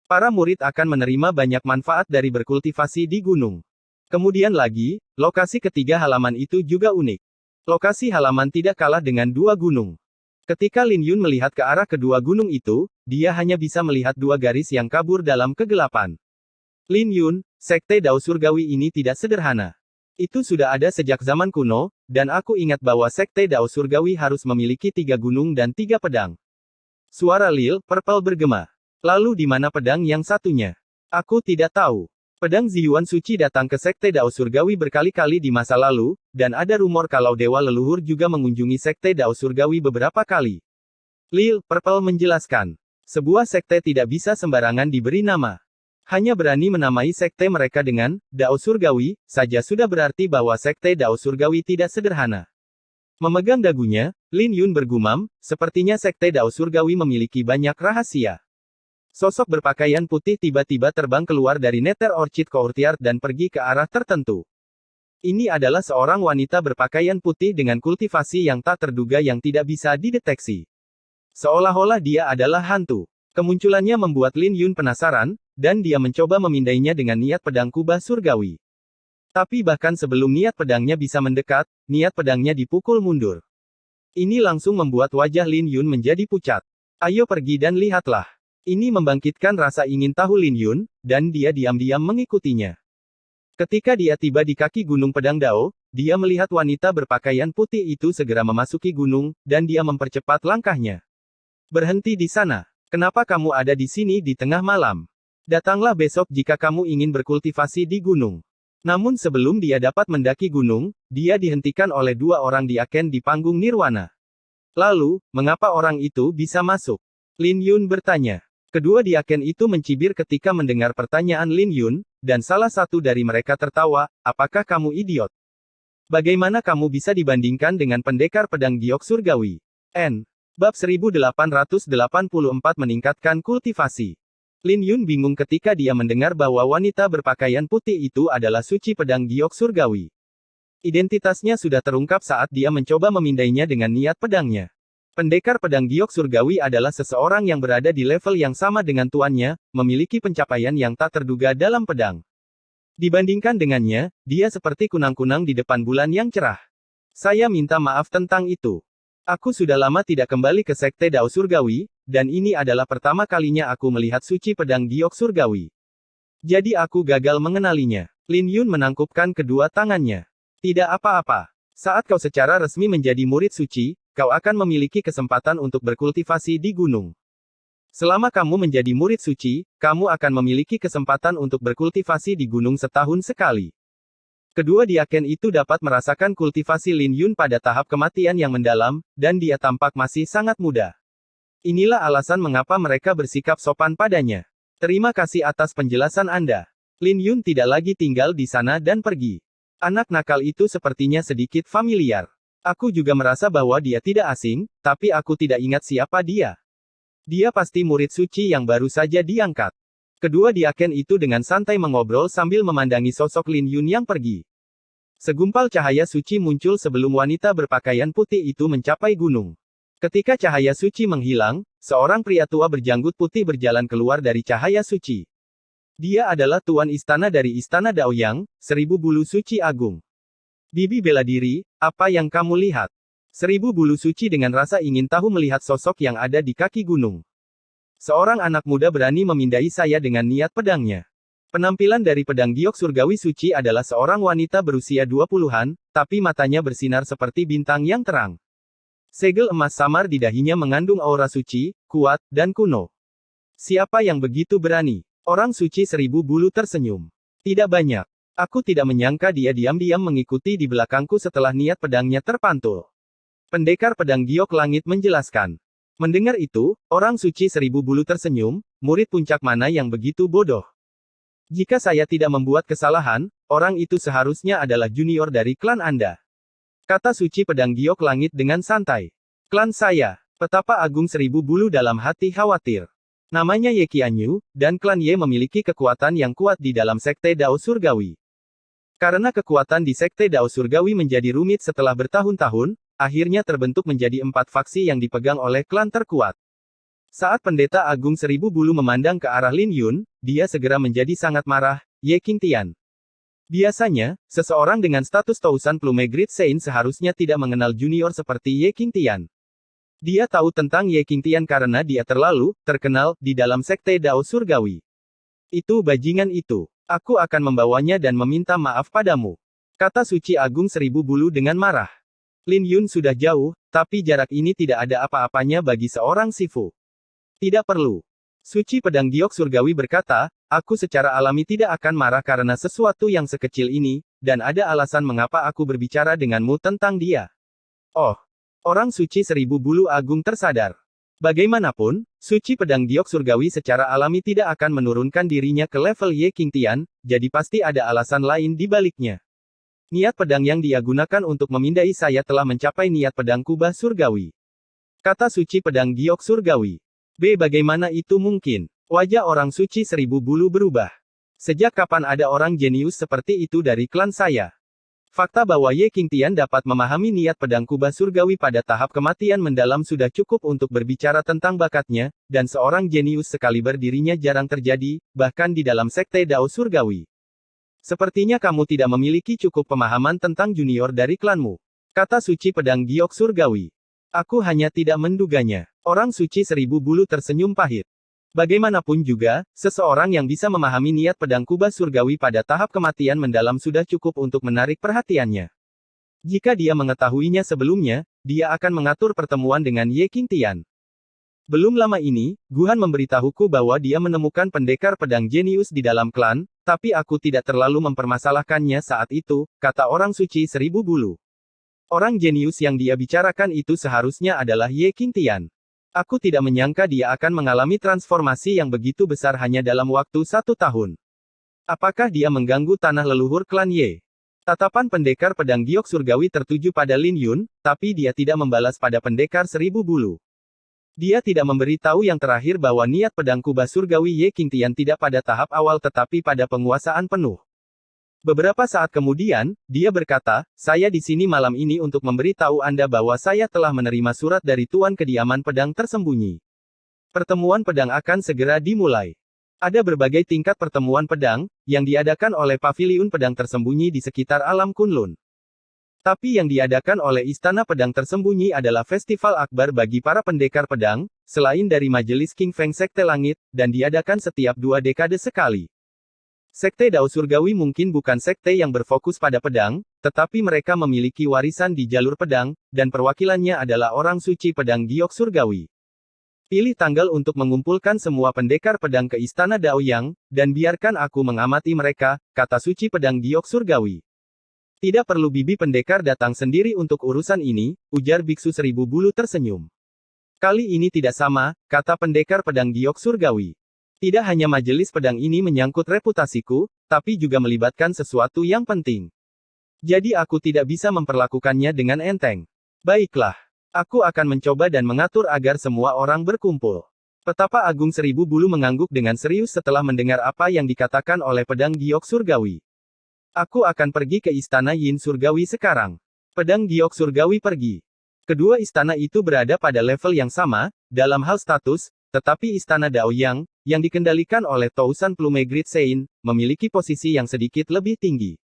Para murid akan menerima banyak manfaat dari berkultivasi di gunung. Kemudian lagi, lokasi ketiga halaman itu juga unik. Lokasi halaman tidak kalah dengan dua gunung. Ketika Lin Yun melihat ke arah kedua gunung itu, dia hanya bisa melihat dua garis yang kabur dalam kegelapan. Lin Yun, Sekte Dao Surgawi ini tidak sederhana. Itu sudah ada sejak zaman kuno, dan aku ingat bahwa Sekte Dao Surgawi harus memiliki 3 gunung dan 3 pedang. Suara Lil Purple bergema. Lalu di mana pedang yang satunya? Aku tidak tahu. Pedang Ziyuan Suci datang ke Sekte Dao Surgawi berkali-kali di masa lalu, dan ada rumor kalau Dewa Leluhur juga mengunjungi Sekte Dao Surgawi beberapa kali. Lil Purple menjelaskan. Sebuah sekte tidak bisa sembarangan diberi nama. Hanya berani menamai sekte mereka dengan Dao Surgawi, saja sudah berarti bahwa Sekte Dao Surgawi tidak sederhana. Memegang dagunya, Lin Yun bergumam, sepertinya Sekte Dao Surgawi memiliki banyak rahasia. Sosok berpakaian putih tiba-tiba terbang keluar dari Nether Orchid Courtyard dan pergi ke arah tertentu. Ini adalah seorang wanita berpakaian putih dengan kultivasi yang tak terduga yang tidak bisa dideteksi. Seolah-olah dia adalah hantu. Kemunculannya membuat Lin Yun penasaran, dan dia mencoba memindainya dengan niat pedang kubah surgawi. Tapi bahkan sebelum niat pedangnya bisa mendekat, niat pedangnya dipukul mundur. Ini langsung membuat wajah Lin Yun menjadi pucat. Ayo pergi dan lihatlah. Ini membangkitkan rasa ingin tahu Lin Yun, dan dia diam-diam mengikutinya. Ketika dia tiba di kaki Gunung Pedang Dao, dia melihat wanita berpakaian putih itu segera memasuki gunung, dan dia mempercepat langkahnya. Berhenti di sana. Kenapa kamu ada di sini di tengah malam? Datanglah besok jika kamu ingin berkultivasi di gunung. Namun sebelum dia dapat mendaki gunung, dia dihentikan oleh 2 orang diaken di panggung nirwana. Lalu, mengapa orang itu bisa masuk? Lin Yun bertanya. Kedua diaken itu mencibir ketika mendengar pertanyaan Lin Yun, dan salah satu dari mereka tertawa, apakah kamu idiot? Bagaimana kamu bisa dibandingkan dengan pendekar pedang giok surgawi? Bab 1884 meningkatkan kultivasi. Lin Yun bingung ketika dia mendengar bahwa wanita berpakaian putih itu adalah suci pedang giok surgawi. Identitasnya sudah terungkap saat dia mencoba memindainya dengan niat pedangnya. Pendekar pedang giok surgawi adalah seseorang yang berada di level yang sama dengan tuannya, memiliki pencapaian yang tak terduga dalam pedang. Dibandingkan dengannya, dia seperti kunang-kunang di depan bulan yang cerah. Saya minta maaf tentang itu. Aku sudah lama tidak kembali ke Sekte Dao Surgawi, dan ini adalah pertama kalinya aku melihat suci pedang giok surgawi. Jadi aku gagal mengenalinya. Lin Yun menangkupkan kedua tangannya. Tidak apa-apa. Saat kau secara resmi menjadi murid suci, kau akan memiliki kesempatan untuk berkultivasi di gunung. Selama kamu menjadi murid suci, kamu akan memiliki kesempatan untuk berkultivasi di gunung setahun sekali. Kedua diaken itu dapat merasakan kultivasi Lin Yun pada tahap kematian yang mendalam, dan dia tampak masih sangat muda. Inilah alasan mengapa mereka bersikap sopan padanya. Terima kasih atas penjelasan Anda. Lin Yun tidak lagi tinggal di sana dan pergi. Anak nakal itu sepertinya sedikit familiar. Aku juga merasa bahwa dia tidak asing, tapi aku tidak ingat siapa dia. Dia pasti murid suci yang baru saja diangkat. Kedua diaken itu dengan santai mengobrol sambil memandangi sosok Lin Yun yang pergi. Segumpal cahaya suci muncul sebelum wanita berpakaian putih itu mencapai gunung. Ketika cahaya suci menghilang, seorang pria tua berjanggut putih berjalan keluar dari cahaya suci. Dia adalah tuan istana dari Istana Daoyang, 1000 bulu suci agung. Bibi bela diri, apa yang kamu lihat? 1000 bulu suci dengan rasa ingin tahu melihat sosok yang ada di kaki gunung. Seorang anak muda berani memindai saya dengan niat pedangnya. Penampilan dari pedang giok surgawi suci adalah seorang wanita berusia 20-an, tapi matanya bersinar seperti bintang yang terang. Segel emas samar di dahinya mengandung aura suci, kuat, dan kuno. Siapa yang begitu berani? Orang suci 1000 bulu tersenyum. Tidak banyak. Aku tidak menyangka dia diam-diam mengikuti di belakangku setelah niat pedangnya terpantul. Pendekar pedang giok langit menjelaskan. Mendengar itu, orang suci 1000 bulu tersenyum, murid puncak mana yang begitu bodoh. Jika saya tidak membuat kesalahan, orang itu seharusnya adalah junior dari klan Anda. Kata suci pedang giok langit dengan santai. Klan saya, petapa agung 1000 bulu dalam hati khawatir. Namanya Ye Qianyu, dan klan Ye memiliki kekuatan yang kuat di dalam Sekte Dao Surgawi. Karena kekuatan di Sekte Dao Surgawi menjadi rumit setelah bertahun-tahun, akhirnya terbentuk menjadi 4 faksi yang dipegang oleh klan terkuat. Saat Pendeta Agung 1000 bulu memandang ke arah Lin Yun, dia segera menjadi sangat marah, Ye Qingtian. Biasanya, seseorang dengan status Tousan Plume Great Saint seharusnya tidak mengenal junior seperti Ye Qingtian. Dia tahu tentang Ye Qingtian karena dia terlalu terkenal di dalam sekte Dao Surgawi. Itu bajingan itu. Aku akan membawanya dan meminta maaf padamu. Kata Suci Agung Seribu Bulu dengan marah. Lin Yun sudah jauh, tapi jarak ini tidak ada apa-apanya bagi seorang Sifu. Tidak perlu. Suci Pedang Giok Surgawi berkata, aku secara alami tidak akan marah karena sesuatu yang sekecil ini, dan ada alasan mengapa aku berbicara denganmu tentang dia. Oh. Orang Suci Seribu Bulu Agung tersadar. Bagaimanapun, Suci Pedang Giok Surgawi secara alami tidak akan menurunkan dirinya ke level Ye Qingtian, jadi pasti ada alasan lain di baliknya. Niat pedang yang dia gunakan untuk memindai saya telah mencapai niat pedang kubah surgawi. Kata Suci Pedang Giok Surgawi. Bagaimana itu mungkin? Wajah orang Suci Seribu Bulu berubah. Sejak kapan ada orang jenius seperti itu dari klan saya? Fakta bahwa Ye Qingtian dapat memahami niat pedang kubah surgawi pada tahap kematian mendalam sudah cukup untuk berbicara tentang bakatnya, dan seorang jenius sekaliber dirinya jarang terjadi, bahkan di dalam sekte Dao Surgawi. Sepertinya kamu tidak memiliki cukup pemahaman tentang junior dari klanmu. Kata Suci Pedang Giok Surgawi. Aku hanya tidak menduganya. Orang Suci Seribu Bulu tersenyum pahit. Bagaimanapun juga, seseorang yang bisa memahami niat pedang kubah surgawi pada tahap kematian mendalam sudah cukup untuk menarik perhatiannya. Jika dia mengetahuinya sebelumnya, dia akan mengatur pertemuan dengan Ye Qingtian. Belum lama ini, Guhan memberitahuku bahwa dia menemukan pendekar pedang jenius di dalam klan, tapi aku tidak terlalu mempermasalahkannya saat itu, kata orang Suci Seribu Bulu. Orang jenius yang dia bicarakan itu seharusnya adalah Ye Qingtian. Aku tidak menyangka dia akan mengalami transformasi yang begitu besar hanya dalam waktu 1 tahun. Apakah dia mengganggu tanah leluhur klan Ye? Tatapan pendekar pedang giok surgawi tertuju pada Lin Yun, tapi dia tidak membalas pada pendekar Seribu Bulu. Dia tidak memberitahu yang terakhir bahwa niat pedang kubah surgawi Ye Qingtian tidak pada tahap awal tetapi pada penguasaan penuh. Beberapa saat kemudian, dia berkata, saya di sini malam ini untuk memberitahu Anda bahwa saya telah menerima surat dari Tuan Kediaman Pedang Tersembunyi. Pertemuan pedang akan segera dimulai. Ada berbagai tingkat pertemuan pedang, yang diadakan oleh Paviliun Pedang Tersembunyi di sekitar alam Kunlun. Tapi yang diadakan oleh Istana Pedang Tersembunyi adalah festival akbar bagi para pendekar pedang, selain dari Majelis King Feng Sekte Langit, dan diadakan setiap 2 dekade sekali. Sekte Dao Surgawi mungkin bukan sekte yang berfokus pada pedang, tetapi mereka memiliki warisan di jalur pedang, dan perwakilannya adalah orang suci pedang giok surgawi. Pilih tanggal untuk mengumpulkan semua pendekar pedang ke Istana Dao Yang, dan biarkan aku mengamati mereka, kata suci pedang giok surgawi. Tidak perlu bibi pendekar datang sendiri untuk urusan ini, ujar Biksu Seribu Bulu tersenyum. Kali ini tidak sama, kata pendekar pedang giok surgawi. Tidak hanya majelis pedang ini menyangkut reputasiku, tapi juga melibatkan sesuatu yang penting. Jadi aku tidak bisa memperlakukannya dengan enteng. Baiklah. Aku akan mencoba dan mengatur agar semua orang berkumpul. Petapa Agung Seribu Bulu mengangguk dengan serius setelah mendengar apa yang dikatakan oleh pedang giok surgawi. Aku akan pergi ke Istana Yin Surgawi sekarang. Pedang giok surgawi pergi. Kedua istana itu berada pada level yang sama, dalam hal status, tetapi Istana Dao yang dikendalikan oleh Tousan Plume Great Saint, memiliki posisi yang sedikit lebih tinggi.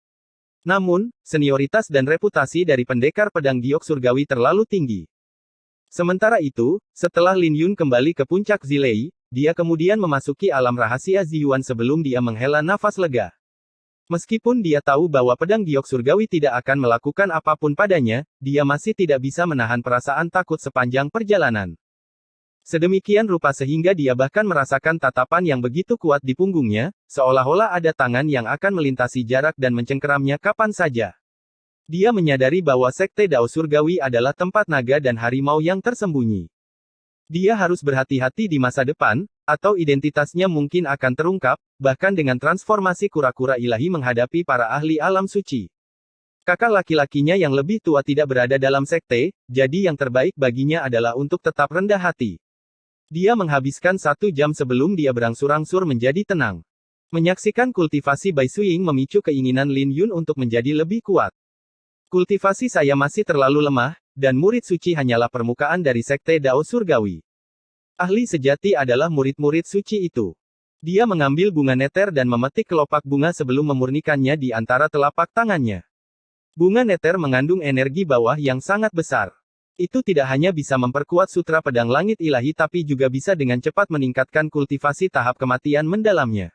Namun, senioritas dan reputasi dari pendekar pedang giok surgawi terlalu tinggi. Sementara itu, setelah Lin Yun kembali ke puncak Zilei, dia kemudian memasuki alam rahasia Ziyuan sebelum dia menghela nafas lega. Meskipun dia tahu bahwa pedang giok surgawi tidak akan melakukan apapun padanya, dia masih tidak bisa menahan perasaan takut sepanjang perjalanan. Sedemikian rupa sehingga dia bahkan merasakan tatapan yang begitu kuat di punggungnya, seolah-olah ada tangan yang akan melintasi jarak dan mencengkeramnya kapan saja. Dia menyadari bahwa Sekte Dao Surgawi adalah tempat naga dan harimau yang tersembunyi. Dia harus berhati-hati di masa depan, atau identitasnya mungkin akan terungkap, bahkan dengan transformasi kura-kura ilahi menghadapi para ahli alam suci. Kakak laki-lakinya yang lebih tua tidak berada dalam sekte, jadi yang terbaik baginya adalah untuk tetap rendah hati. Dia menghabiskan 1 jam sebelum dia berangsur-angsur menjadi tenang. Menyaksikan kultivasi Bai Suiying memicu keinginan Lin Yun untuk menjadi lebih kuat. Kultivasi saya masih terlalu lemah, dan murid suci hanyalah permukaan dari Sekte Dao Surgawi. Ahli sejati adalah murid-murid suci itu. Dia mengambil bunga neter dan memetik kelopak bunga sebelum memurnikannya di antara telapak tangannya. Bunga neter mengandung energi bawah yang sangat besar. Itu tidak hanya bisa memperkuat sutra pedang langit ilahi tapi juga bisa dengan cepat meningkatkan kultivasi tahap kematian mendalamnya.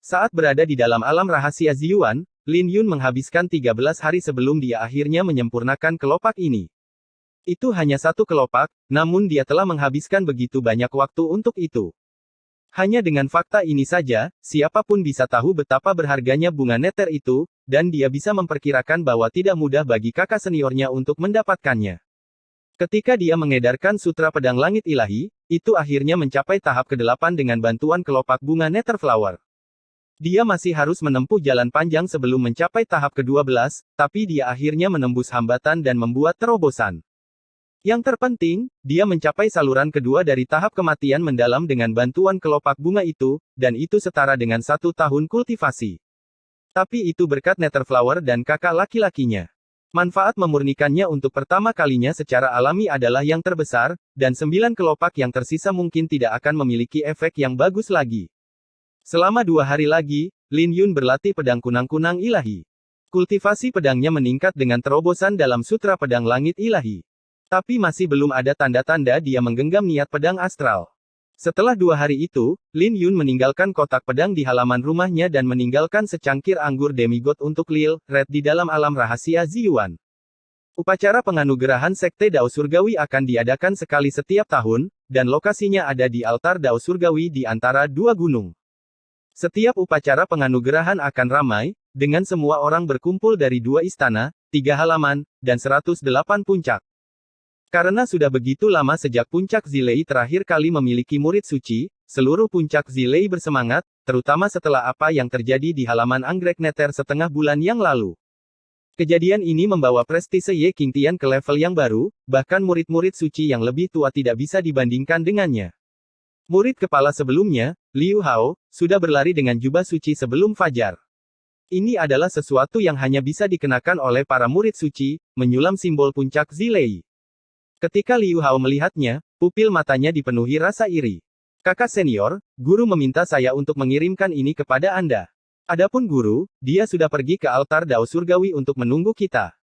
Saat berada di dalam alam rahasia Ziyuan, Lin Yun menghabiskan 13 hari sebelum dia akhirnya menyempurnakan kelopak ini. Itu hanya satu kelopak, namun dia telah menghabiskan begitu banyak waktu untuk itu. Hanya dengan fakta ini saja, siapapun bisa tahu betapa berharganya bunga neter itu, dan dia bisa memperkirakan bahwa tidak mudah bagi kakak seniornya untuk mendapatkannya. Ketika dia mengedarkan sutra pedang langit ilahi, itu akhirnya mencapai tahap ke-8 dengan bantuan kelopak bunga neter flower. Dia masih harus menempuh jalan panjang sebelum mencapai tahap ke-12, tapi dia akhirnya menembus hambatan dan membuat terobosan. Yang terpenting, dia mencapai saluran kedua dari tahap kematian mendalam dengan bantuan kelopak bunga itu, dan itu setara dengan 1 tahun kultivasi. Tapi itu berkat Netherflower dan kakak laki-lakinya. Manfaat memurnikannya untuk pertama kalinya secara alami adalah yang terbesar, dan 9 kelopak yang tersisa mungkin tidak akan memiliki efek yang bagus lagi. Selama 2 hari lagi, Lin Yun berlatih pedang kunang-kunang ilahi. Kultivasi pedangnya meningkat dengan terobosan dalam sutra pedang langit ilahi. Tapi masih belum ada tanda-tanda dia menggenggam niat pedang astral. Setelah 2 hari itu, Lin Yun meninggalkan kotak pedang di halaman rumahnya dan meninggalkan secangkir anggur demigod untuk Lil Red di dalam alam rahasia Ziyuan. Upacara penganugerahan Sekte Dao Surgawi akan diadakan sekali setiap tahun, dan lokasinya ada di altar Dao Surgawi di antara 2 gunung. Setiap upacara penganugerahan akan ramai, dengan semua orang berkumpul dari 2 istana, 3 halaman, dan 108 puncak. Karena sudah begitu lama sejak puncak Zilei terakhir kali memiliki murid suci, seluruh puncak Zilei bersemangat, terutama setelah apa yang terjadi di halaman anggrek neter setengah bulan yang lalu. Kejadian ini membawa prestise Ye Qingtian ke level yang baru, bahkan murid-murid suci yang lebih tua tidak bisa dibandingkan dengannya. Murid kepala sebelumnya, Liu Hao, sudah berlari dengan jubah suci sebelum fajar. Ini adalah sesuatu yang hanya bisa dikenakan oleh para murid suci, menyulam simbol puncak Zilei. Ketika Liu Hao melihatnya, pupil matanya dipenuhi rasa iri. Kakak senior, guru meminta saya untuk mengirimkan ini kepada Anda. Adapun guru, dia sudah pergi ke altar Dao Surgawi untuk menunggu kita.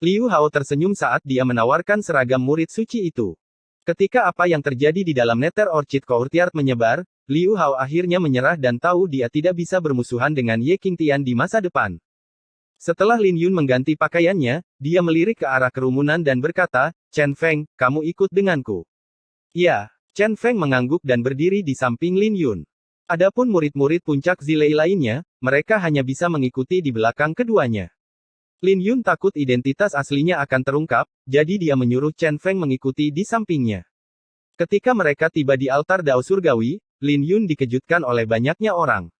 Liu Hao tersenyum saat dia menawarkan seragam murid suci itu. Ketika apa yang terjadi di dalam Nether Orchid Courtyard menyebar, Liu Hao akhirnya menyerah dan tahu dia tidak bisa bermusuhan dengan Ye Qingtian di masa depan. Setelah Lin Yun mengganti pakaiannya, dia melirik ke arah kerumunan dan berkata, Chen Feng, kamu ikut denganku. Ya, Chen Feng mengangguk dan berdiri di samping Lin Yun. Adapun murid-murid puncak Zilei lainnya, mereka hanya bisa mengikuti di belakang keduanya. Lin Yun takut identitas aslinya akan terungkap, jadi dia menyuruh Chen Feng mengikuti di sampingnya. Ketika mereka tiba di altar Dao Surgawi, Lin Yun dikejutkan oleh banyaknya orang.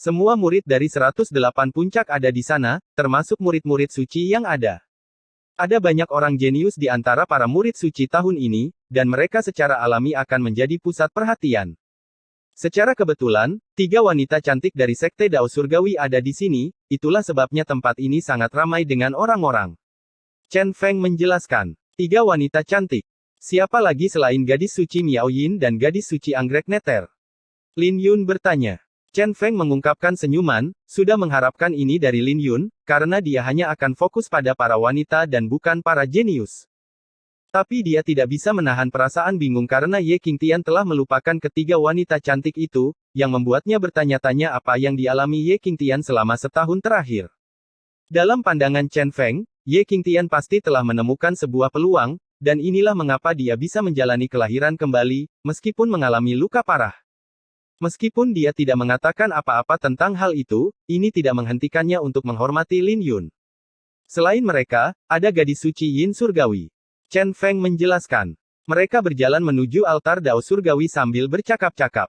Semua murid dari 108 puncak ada di sana, termasuk murid-murid suci yang ada. Ada banyak orang jenius di antara para murid suci tahun ini, dan mereka secara alami akan menjadi pusat perhatian. Secara kebetulan, 3 wanita cantik dari Sekte Dao Surgawi ada di sini, itulah sebabnya tempat ini sangat ramai dengan orang-orang. Chen Feng menjelaskan, 3 wanita cantik. Siapa lagi selain gadis suci Miao Yin dan gadis suci anggrek neter? Lin Yun bertanya. Chen Feng mengungkapkan senyuman, sudah mengharapkan ini dari Lin Yun, karena dia hanya akan fokus pada para wanita dan bukan para jenius. Tapi dia tidak bisa menahan perasaan bingung karena Ye Qingtian telah melupakan ketiga wanita cantik itu, yang membuatnya bertanya-tanya apa yang dialami Ye Qingtian selama setahun terakhir. Dalam pandangan Chen Feng, Ye Qingtian pasti telah menemukan sebuah peluang, dan inilah mengapa dia bisa menjalani kelahiran kembali, meskipun mengalami luka parah. Meskipun dia tidak mengatakan apa-apa tentang hal itu, ini tidak menghentikannya untuk menghormati Lin Yun. Selain mereka, ada gadis suci Yin Surgawi. Chen Feng menjelaskan. Mereka berjalan menuju altar Dao Surgawi sambil bercakap-cakap.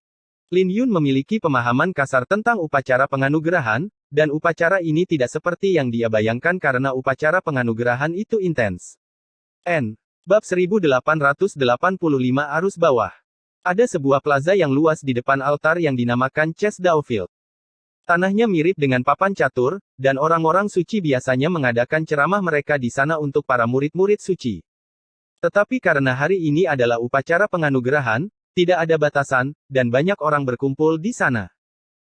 Lin Yun memiliki pemahaman kasar tentang upacara penganugerahan, dan upacara ini tidak seperti yang dia bayangkan karena upacara penganugerahan itu intens. Bab 1885 arus bawah. Ada sebuah plaza yang luas di depan altar yang dinamakan Chess Dao Field. Tanahnya mirip dengan papan catur, dan orang-orang suci biasanya mengadakan ceramah mereka di sana untuk para murid-murid suci. Tetapi karena hari ini adalah upacara penganugerahan, Tidak ada batasan, dan banyak orang berkumpul di sana.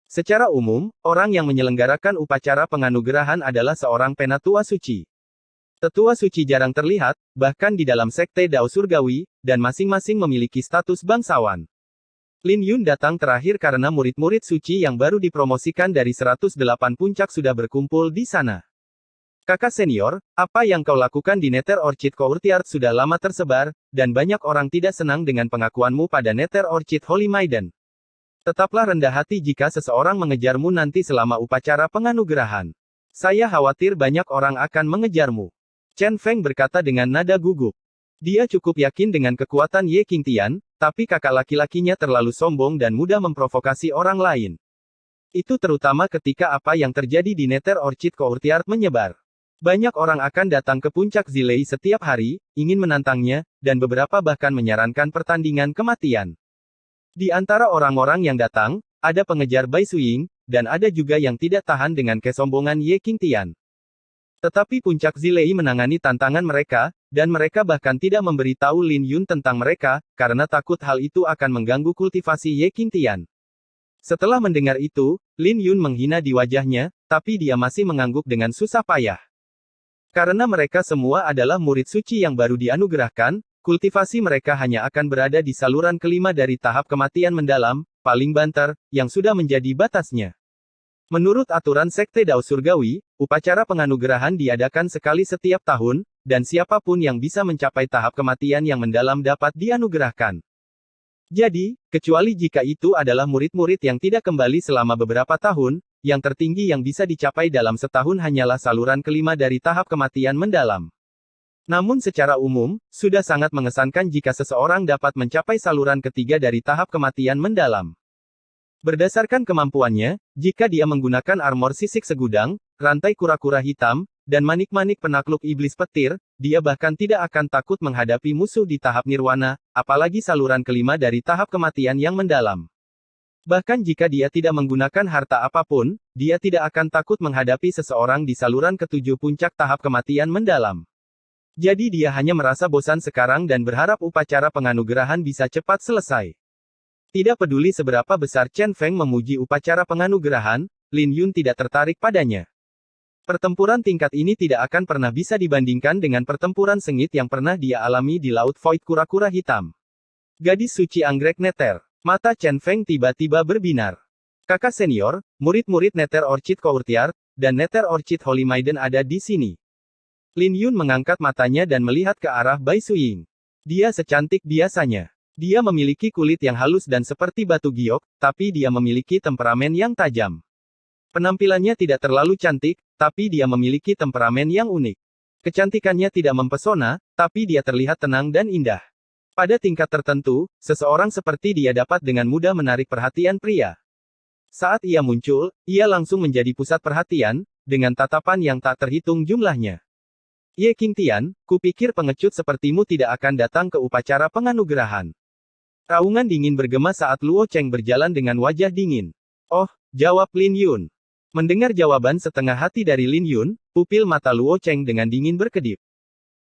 Secara umum, orang yang menyelenggarakan upacara penganugerahan adalah seorang penatua suci. Tetua suci jarang terlihat, bahkan di dalam sekte Dao Surgawi, dan masing-masing memiliki status bangsawan. Lin Yun datang terakhir karena murid-murid suci yang baru dipromosikan dari 108 puncak sudah berkumpul di sana. Kakak senior, apa yang kau lakukan di Nether Orchid Courtyard sudah lama tersebar, dan banyak orang tidak senang dengan pengakuanmu pada Nether Orchid Holy Maiden. Tetaplah rendah hati jika seseorang mengejarmu nanti selama upacara penganugerahan. Saya khawatir banyak orang akan mengejarmu. Chen Feng berkata dengan nada gugup. Dia cukup yakin dengan kekuatan Ye Qingtian, tapi kakak laki-lakinya terlalu sombong dan mudah memprovokasi orang lain. Itu terutama ketika apa yang terjadi di Nether Orchid Courtyard menyebar. Banyak orang akan datang ke puncak Zilei setiap hari, ingin menantangnya, dan beberapa bahkan menyarankan pertandingan kematian. Di antara orang-orang yang datang, ada pengejar Bai Suying, dan ada juga yang tidak tahan dengan kesombongan Ye Qingtian. Tetapi puncak Zilei menangani tantangan mereka, dan mereka bahkan tidak memberitahu Lin Yun tentang mereka, karena takut hal itu akan mengganggu kultivasi Ye Qingtian. Setelah mendengar itu, Lin Yun menghina di wajahnya, tapi dia masih mengangguk dengan susah payah. Karena mereka semua adalah murid suci yang baru dianugerahkan, kultivasi mereka hanya akan berada di saluran kelima dari tahap kematian mendalam, paling banter, yang sudah menjadi batasnya. Menurut aturan Sekte Dao Surgawi, upacara penganugerahan diadakan sekali setiap tahun, dan siapapun yang bisa mencapai tahap kematian yang mendalam dapat dianugerahkan. Jadi, kecuali jika itu adalah murid-murid yang tidak kembali selama beberapa tahun, yang tertinggi yang bisa dicapai dalam setahun hanyalah saluran kelima dari tahap kematian mendalam. Namun secara umum, sudah sangat mengesankan jika seseorang dapat mencapai saluran ketiga dari tahap kematian mendalam. Berdasarkan kemampuannya, jika dia menggunakan armor sisik segudang, rantai kura-kura hitam, dan manik-manik penakluk iblis petir, dia bahkan tidak akan takut menghadapi musuh di tahap nirwana, apalagi saluran kelima dari tahap kematian yang mendalam. Bahkan jika dia tidak menggunakan harta apapun, dia tidak akan takut menghadapi seseorang di saluran ketujuh puncak tahap kematian mendalam. Jadi dia hanya merasa bosan sekarang dan berharap upacara penganugerahan bisa cepat selesai. Tidak peduli seberapa besar Chen Feng memuji upacara penganugerahan, Lin Yun tidak tertarik padanya. Pertempuran tingkat ini tidak akan pernah bisa dibandingkan dengan pertempuran sengit yang pernah dia alami di Laut Void Kura-Kura Hitam. Gadis suci anggrek Nether. Mata Chen Feng tiba-tiba berbinar. Kakak senior, murid-murid Nether Orchid Courtyard, dan Nether Orchid Holy Maiden ada di sini. Lin Yun mengangkat matanya dan melihat ke arah Bai Suying. Dia secantik biasanya. Dia memiliki kulit yang halus dan seperti batu giok, tapi dia memiliki temperamen yang tajam. Penampilannya tidak terlalu cantik, tapi dia memiliki temperamen yang unik. Kecantikannya tidak mempesona, tapi dia terlihat tenang dan indah. Pada tingkat tertentu, seseorang seperti dia dapat dengan mudah menarik perhatian pria. Saat ia muncul, ia langsung menjadi pusat perhatian, dengan tatapan yang tak terhitung jumlahnya. Ye Qingtian, kupikir pengecut sepertimu tidak akan datang ke upacara penganugerahan. Raungan dingin bergema saat Luo Cheng berjalan dengan wajah dingin. Oh, jawab Lin Yun. Mendengar jawaban setengah hati dari Lin Yun, pupil mata Luo Cheng dengan dingin berkedip.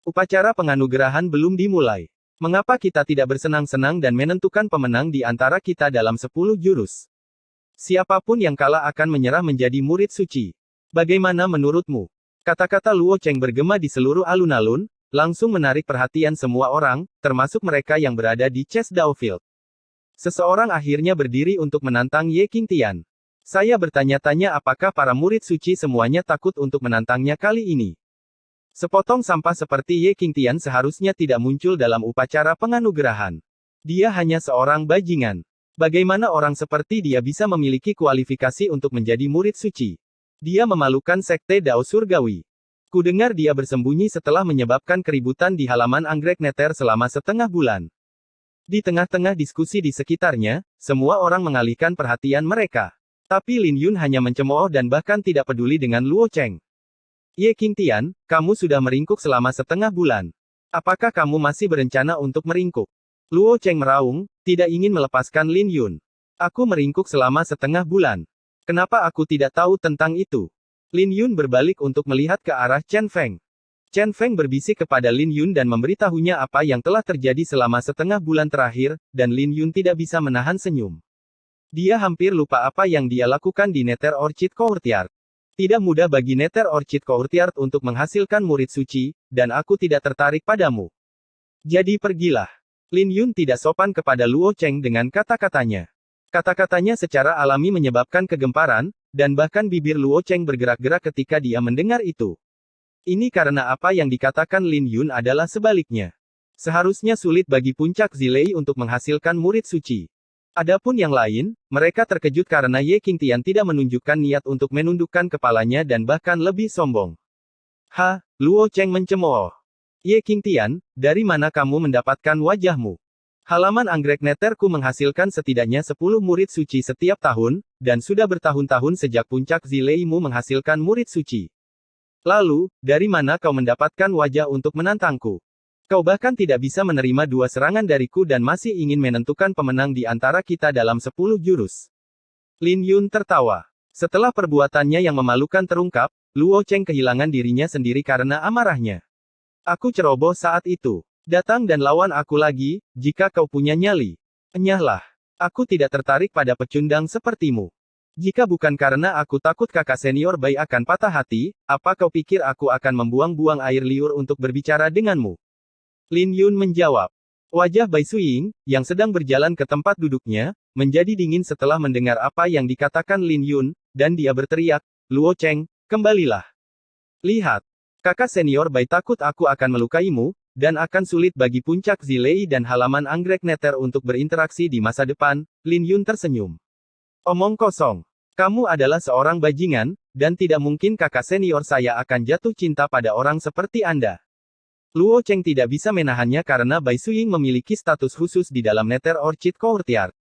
Upacara penganugerahan belum dimulai. Mengapa kita tidak bersenang-senang dan menentukan pemenang di antara kita dalam 10 jurus? Siapapun yang kalah akan menyerah menjadi murid suci. Bagaimana menurutmu? Kata-kata Luo Cheng bergema di seluruh alun-alun, langsung menarik perhatian semua orang, termasuk mereka yang berada di Chess Dao Field. Seseorang akhirnya berdiri untuk menantang Ye Qingtian. Saya bertanya-tanya apakah para murid suci semuanya takut untuk menantangnya kali ini. Sepotong sampah seperti Ye Qingtian seharusnya tidak muncul dalam upacara penganugerahan. Dia hanya seorang bajingan. Bagaimana orang seperti dia bisa memiliki kualifikasi untuk menjadi murid suci? Dia memalukan Sekte Dao Surgawi. Kudengar dia bersembunyi setelah menyebabkan keributan di halaman anggrek Nether selama setengah bulan. Di tengah-tengah diskusi di sekitarnya, semua orang mengalihkan perhatian mereka. Tapi Lin Yun hanya mencemooh dan bahkan tidak peduli dengan Luo Cheng. Ye Qingtian, kamu sudah meringkuk selama setengah bulan. Apakah kamu masih berencana untuk meringkuk? Luo Cheng meraung, tidak ingin melepaskan Lin Yun. Aku meringkuk selama setengah bulan. Kenapa aku tidak tahu tentang itu? Lin Yun berbalik untuk melihat ke arah Chen Feng. Chen Feng berbisik kepada Lin Yun dan memberitahunya apa yang telah terjadi selama setengah bulan terakhir, dan Lin Yun tidak bisa menahan senyum. Dia hampir lupa apa yang dia lakukan di Nether Orchid Courtyard. Tidak mudah bagi Nether Orchid Courtyard untuk menghasilkan murid suci, dan aku tidak tertarik padamu. Jadi pergilah. Lin Yun tidak sopan kepada Luo Cheng dengan kata-katanya. Kata-katanya secara alami menyebabkan kegemparan, dan bahkan bibir Luo Cheng bergerak-gerak ketika dia mendengar itu. Ini karena apa yang dikatakan Lin Yun adalah sebaliknya. Seharusnya sulit bagi puncak Zilei untuk menghasilkan murid suci. Adapun yang lain, mereka terkejut karena Ye Qingtian tidak menunjukkan niat untuk menundukkan kepalanya dan bahkan lebih sombong. Luo Cheng mencemooh. Ye Qingtian, dari mana kamu mendapatkan wajahmu? Halaman anggrek Netherku menghasilkan setidaknya 10 murid suci setiap tahun, dan sudah bertahun-tahun sejak puncak Zileimu menghasilkan murid suci. Lalu, dari mana kau mendapatkan wajah untuk menantangku? Kau bahkan tidak bisa menerima 2 serangan dariku dan masih ingin menentukan pemenang di antara kita dalam 10 jurus. Lin Yun tertawa. Setelah perbuatannya yang memalukan terungkap, Luo Cheng kehilangan dirinya sendiri karena amarahnya. Aku ceroboh saat itu. Datang dan lawan aku lagi, jika kau punya nyali. Enyahlah. Aku tidak tertarik pada pecundang sepertimu. Jika bukan karena aku takut kakak senior Bai akan patah hati, apa kau pikir aku akan membuang-buang air liur untuk berbicara denganmu? Lin Yun menjawab. Wajah Bai Suiying, yang sedang berjalan ke tempat duduknya, menjadi dingin setelah mendengar apa yang dikatakan Lin Yun, dan dia berteriak, Luo Cheng, kembalilah. Lihat. Kakak senior Bai takut aku akan melukaimu, dan akan sulit bagi puncak Zilei dan halaman anggrek Nether untuk berinteraksi di masa depan. Lin Yun tersenyum. Omong kosong. Kamu adalah seorang bajingan, dan tidak mungkin kakak senior saya akan jatuh cinta pada orang seperti Anda. Luo Cheng tidak bisa menahannya karena Bai Suiying memiliki status khusus di dalam Nether Orchid Courtyard.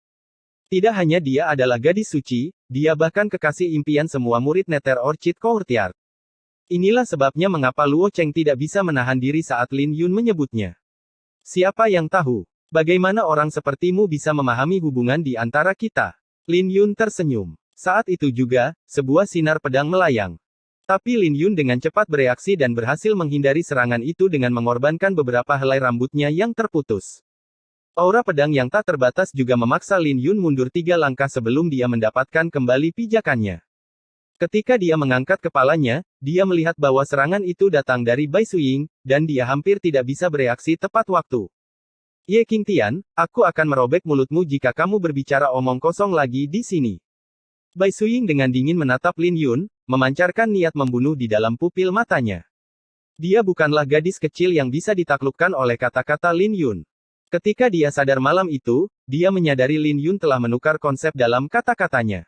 Tidak hanya dia adalah gadis suci, dia bahkan kekasih impian semua murid Nether Orchid Courtyard. Inilah sebabnya mengapa Luo Cheng tidak bisa menahan diri saat Lin Yun menyebutnya. Siapa yang tahu, bagaimana orang sepertimu bisa memahami hubungan di antara kita? Lin Yun tersenyum. Saat itu juga, sebuah sinar pedang melayang. Tapi Lin Yun dengan cepat bereaksi dan berhasil menghindari serangan itu dengan mengorbankan beberapa helai rambutnya yang terputus. Aura pedang yang tak terbatas juga memaksa Lin Yun mundur 3 langkah sebelum dia mendapatkan kembali pijakannya. Ketika dia mengangkat kepalanya, dia melihat bahwa serangan itu datang dari Bai Suiying, dan dia hampir tidak bisa bereaksi tepat waktu. Ye Qingtian, aku akan merobek mulutmu jika kamu berbicara omong kosong lagi di sini. Bai Suiying dengan dingin menatap Lin Yun, memancarkan niat membunuh di dalam pupil matanya. Dia bukanlah gadis kecil yang bisa ditaklukkan oleh kata-kata Lin Yun. Ketika dia sadar malam itu, dia menyadari Lin Yun telah menukar konsep dalam kata-katanya.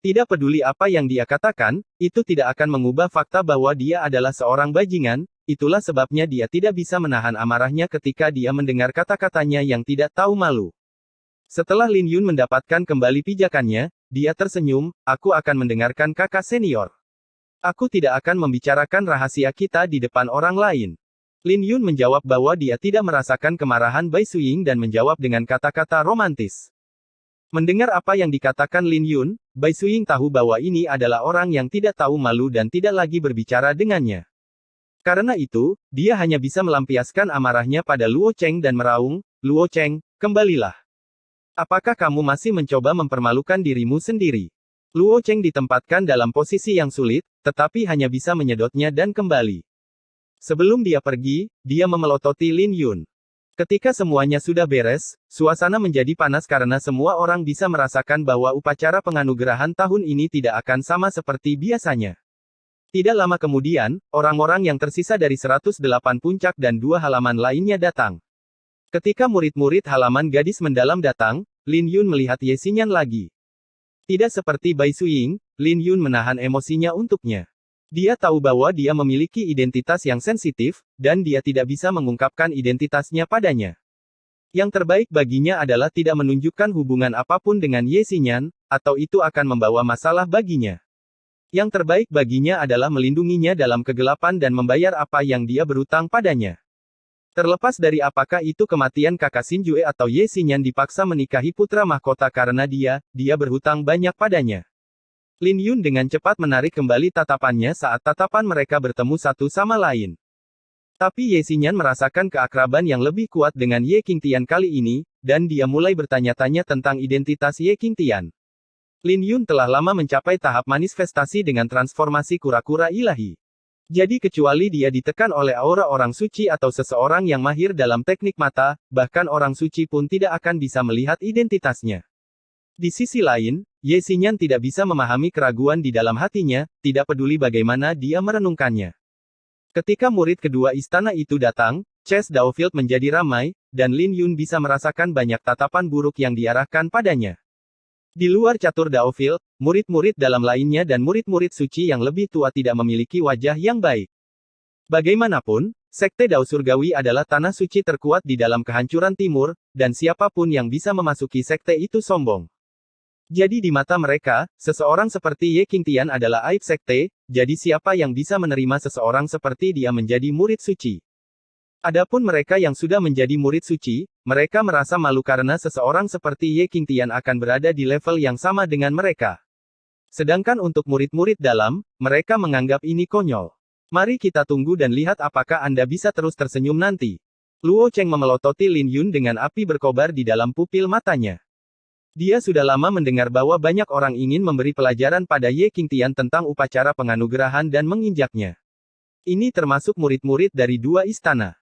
Tidak peduli apa yang dia katakan, itu tidak akan mengubah fakta bahwa dia adalah seorang bajingan, itulah sebabnya dia tidak bisa menahan amarahnya ketika dia mendengar kata-katanya yang tidak tahu malu. Setelah Lin Yun mendapatkan kembali pijakannya, dia tersenyum, aku akan mendengarkan kakak senior. Aku tidak akan membicarakan rahasia kita di depan orang lain. Lin Yun menjawab bahwa dia tidak merasakan kemarahan Bai Suiying dan menjawab dengan kata-kata romantis. Mendengar apa yang dikatakan Lin Yun, Bai Suiying tahu bahwa ini adalah orang yang tidak tahu malu dan tidak lagi berbicara dengannya. Karena itu, dia hanya bisa melampiaskan amarahnya pada Luo Cheng dan meraung, Luo Cheng, kembalilah. Apakah kamu masih mencoba mempermalukan dirimu sendiri? Luo Cheng ditempatkan dalam posisi yang sulit, tetapi hanya bisa menyedotnya dan kembali. Sebelum dia pergi, dia memelototi Lin Yun. Ketika semuanya sudah beres, suasana menjadi panas karena semua orang bisa merasakan bahwa upacara penganugerahan tahun ini tidak akan sama seperti biasanya. Tidak lama kemudian, orang-orang yang tersisa dari 108 puncak dan 2 halaman lainnya datang. Ketika murid-murid halaman gadis mendalam datang, Lin Yun melihat Ye Xinyan lagi. Tidak seperti Bai Suiying, Lin Yun menahan emosinya untuknya. Dia tahu bahwa dia memiliki identitas yang sensitif, dan dia tidak bisa mengungkapkan identitasnya padanya. Yang terbaik baginya adalah tidak menunjukkan hubungan apapun dengan Ye Xinyan, atau itu akan membawa masalah baginya. Yang terbaik baginya adalah melindunginya dalam kegelapan dan membayar apa yang dia berutang padanya. Terlepas dari apakah itu kematian kakak Xinjue atau Ye Xinyan dipaksa menikahi putra mahkota karena dia berhutang banyak padanya. Lin Yun dengan cepat menarik kembali tatapannya saat tatapan mereka bertemu satu sama lain. Tapi Ye Xinyan merasakan keakraban yang lebih kuat dengan Ye Qingtian kali ini, dan dia mulai bertanya-tanya tentang identitas Ye Qingtian. Lin Yun telah lama mencapai tahap manifestasi dengan transformasi kura-kura ilahi. Jadi kecuali dia ditekan oleh aura orang suci atau seseorang yang mahir dalam teknik mata, bahkan orang suci pun tidak akan bisa melihat identitasnya. Di sisi lain, Ye Xinyan tidak bisa memahami keraguan di dalam hatinya, tidak peduli bagaimana dia merenungkannya. Ketika murid kedua istana itu datang, Chess Daofield menjadi ramai, dan Lin Yun bisa merasakan banyak tatapan buruk yang diarahkan padanya. Di luar catur Daofield, murid-murid dalam lainnya dan murid-murid suci yang lebih tua tidak memiliki wajah yang baik. Bagaimanapun, Sekte Dao Surgawi adalah tanah suci terkuat di dalam kehancuran timur, dan siapapun yang bisa memasuki sekte itu sombong. Jadi di mata mereka, seseorang seperti Ye Qingtian adalah aib sekte, jadi siapa yang bisa menerima seseorang seperti dia menjadi murid suci? Adapun mereka yang sudah menjadi murid suci, mereka merasa malu karena seseorang seperti Ye Qingtian akan berada di level yang sama dengan mereka. Sedangkan untuk murid-murid dalam, mereka menganggap ini konyol. Mari kita tunggu dan lihat apakah Anda bisa terus tersenyum nanti. Luo Cheng memelototi Lin Yun dengan api berkobar di dalam pupil matanya. Dia sudah lama mendengar bahwa banyak orang ingin memberi pelajaran pada Ye Qingtian tentang upacara penganugerahan dan menginjaknya. Ini termasuk murid-murid dari dua istana.